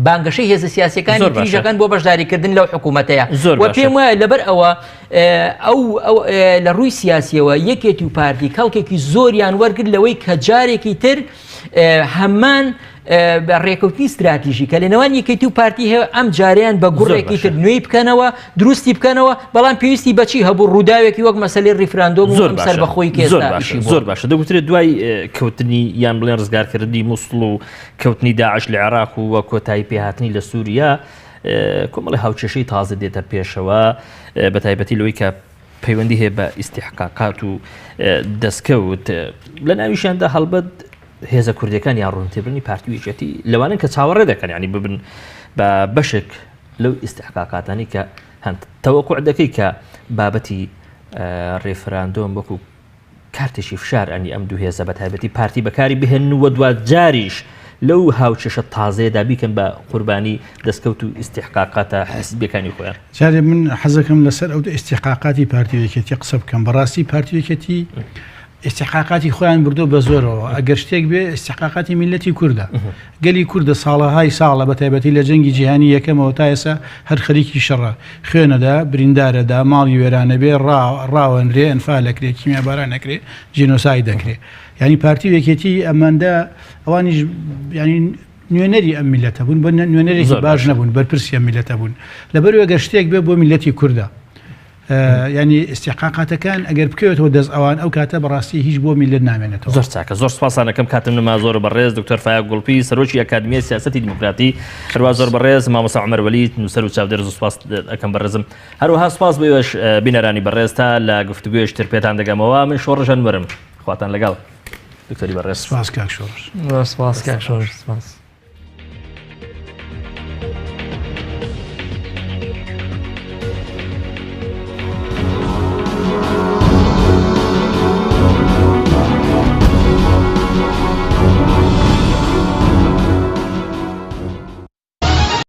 بانگەشەی هێزە سیاسەکانی تریژەکەن بۆ بەشداریکردن لەو حکوومەتەیە و پێم وایە لەبەر ئەوە لە ڕووی سیاسیەوە یەکێتی و پارتی کەڵکێکی زۆریان وەرگرت لەوەی کە جارێکی تر هەمان بە ڕێکەوتنی استراتیژیکە لەنەوان یەکێتی و پارتی هەیە ئەم جاریان بە گوڕێکی تر نوێی بکەنەوە دروستی بکەنەوە بەڵام پێویستی بەچی هەبوو ڕووداوێکی وەک مەسەلەی ریفراندۆم و سەر بەخۆی کێستا زۆر باشە دەگوترێت دوای کەوتنی یان بڵێن ڕزگارکردنی مووسڵ و کەوتنی داعش لە عێراق و کۆتایی پێهاتنی لە سووریا کۆمەڵی هاوچێشەی تازە دێتە پێشەوە بە تایبەتی لەوەی کە پەیوەندی هەیە بە ئیستیحقاقات و دەستکەوت لە ناویشیاندا هەڵبەت هێزە کوردەکان یان ڕوونتێبرنی پارتی یەکێتی لەوانن کە چاوەڕێ دەکەن ینی ببن بە بەشێک لەو ئیستیحقاقاتانی کە هەند تەوەقوع دەکەی کە بابەتی ڕێفراندۆم وەکو کارتێکی فشار ئەنی ئەم دوو هێزە بە تایبەتی پارتی بەکاری بهێن و دوات جاریش لەو هاوچێشە تازەیەدا بیکەن بە قوربانی دەستکەوت و ئیستیحقاقاتە حزبەکانی خۆیان. جارێ من حەزەکەم لەسەر ئەو ئیستیحقاقاتی پارتی یەکێتی قسە بکەم بەڕاستی پارتی یەکێتی استحقاقاتی خۆیان بردو بە زۆرەوە ئەگەر شتێک بێ استحقاقاتی میلەتی کووردە گەلی کووردە ساڵەهای ساڵە بە تایبەتی لە جەنگی جیهانی یەکەمەوە تا ئێستا هەر خەریکی شەڕە خوێنەدا بریندارەدا ماڵی وێرانە بێ ڕاوەنرێ ئەنفالەکرێ کیمیاباران نەکرێ جینۆسای دەکرێ ینی پارتی یەکێتی ئەمەندە ئەوانیش ینی نوێنەری ئەم میلەتە بوون بە نوێنەرێکی باش نەبوون بەرپرسی ئەم میلەتە بوون لەبەرەوە ئەگەر شتێک بێ بۆ میلەتی کووردە ینی استحقاقاتەکان ئەگەر بکەوێتەوە دەست ئەوان ئەو کاتە بەڕاستی هیچ بۆ میلەت نامێنێتەوە. زۆر چاکە زۆر سپاسانەکەم کاتم نما زۆر بەڕێز دکتۆر فایاق گوڵپی سەرۆکی ئەکادمیای سیاسەتی دیموکراتی هەروە زۆر بەڕێز مامۆستا عومەر وەلی نووسەر و چاودێر زۆر سپاس ئەەکەم بەڕێزم هەروەها سپاس بۆیەش بینەرانی بەڕێز تا لە گفتوگوێش تر پێتان دەگەمەوە من شۆڕژەن وەرم خواتان لەگەڵ دکتۆری بەڕێز. سپاس کاک شۆڕژ. سپاس کاک شۆڕژ سپاس.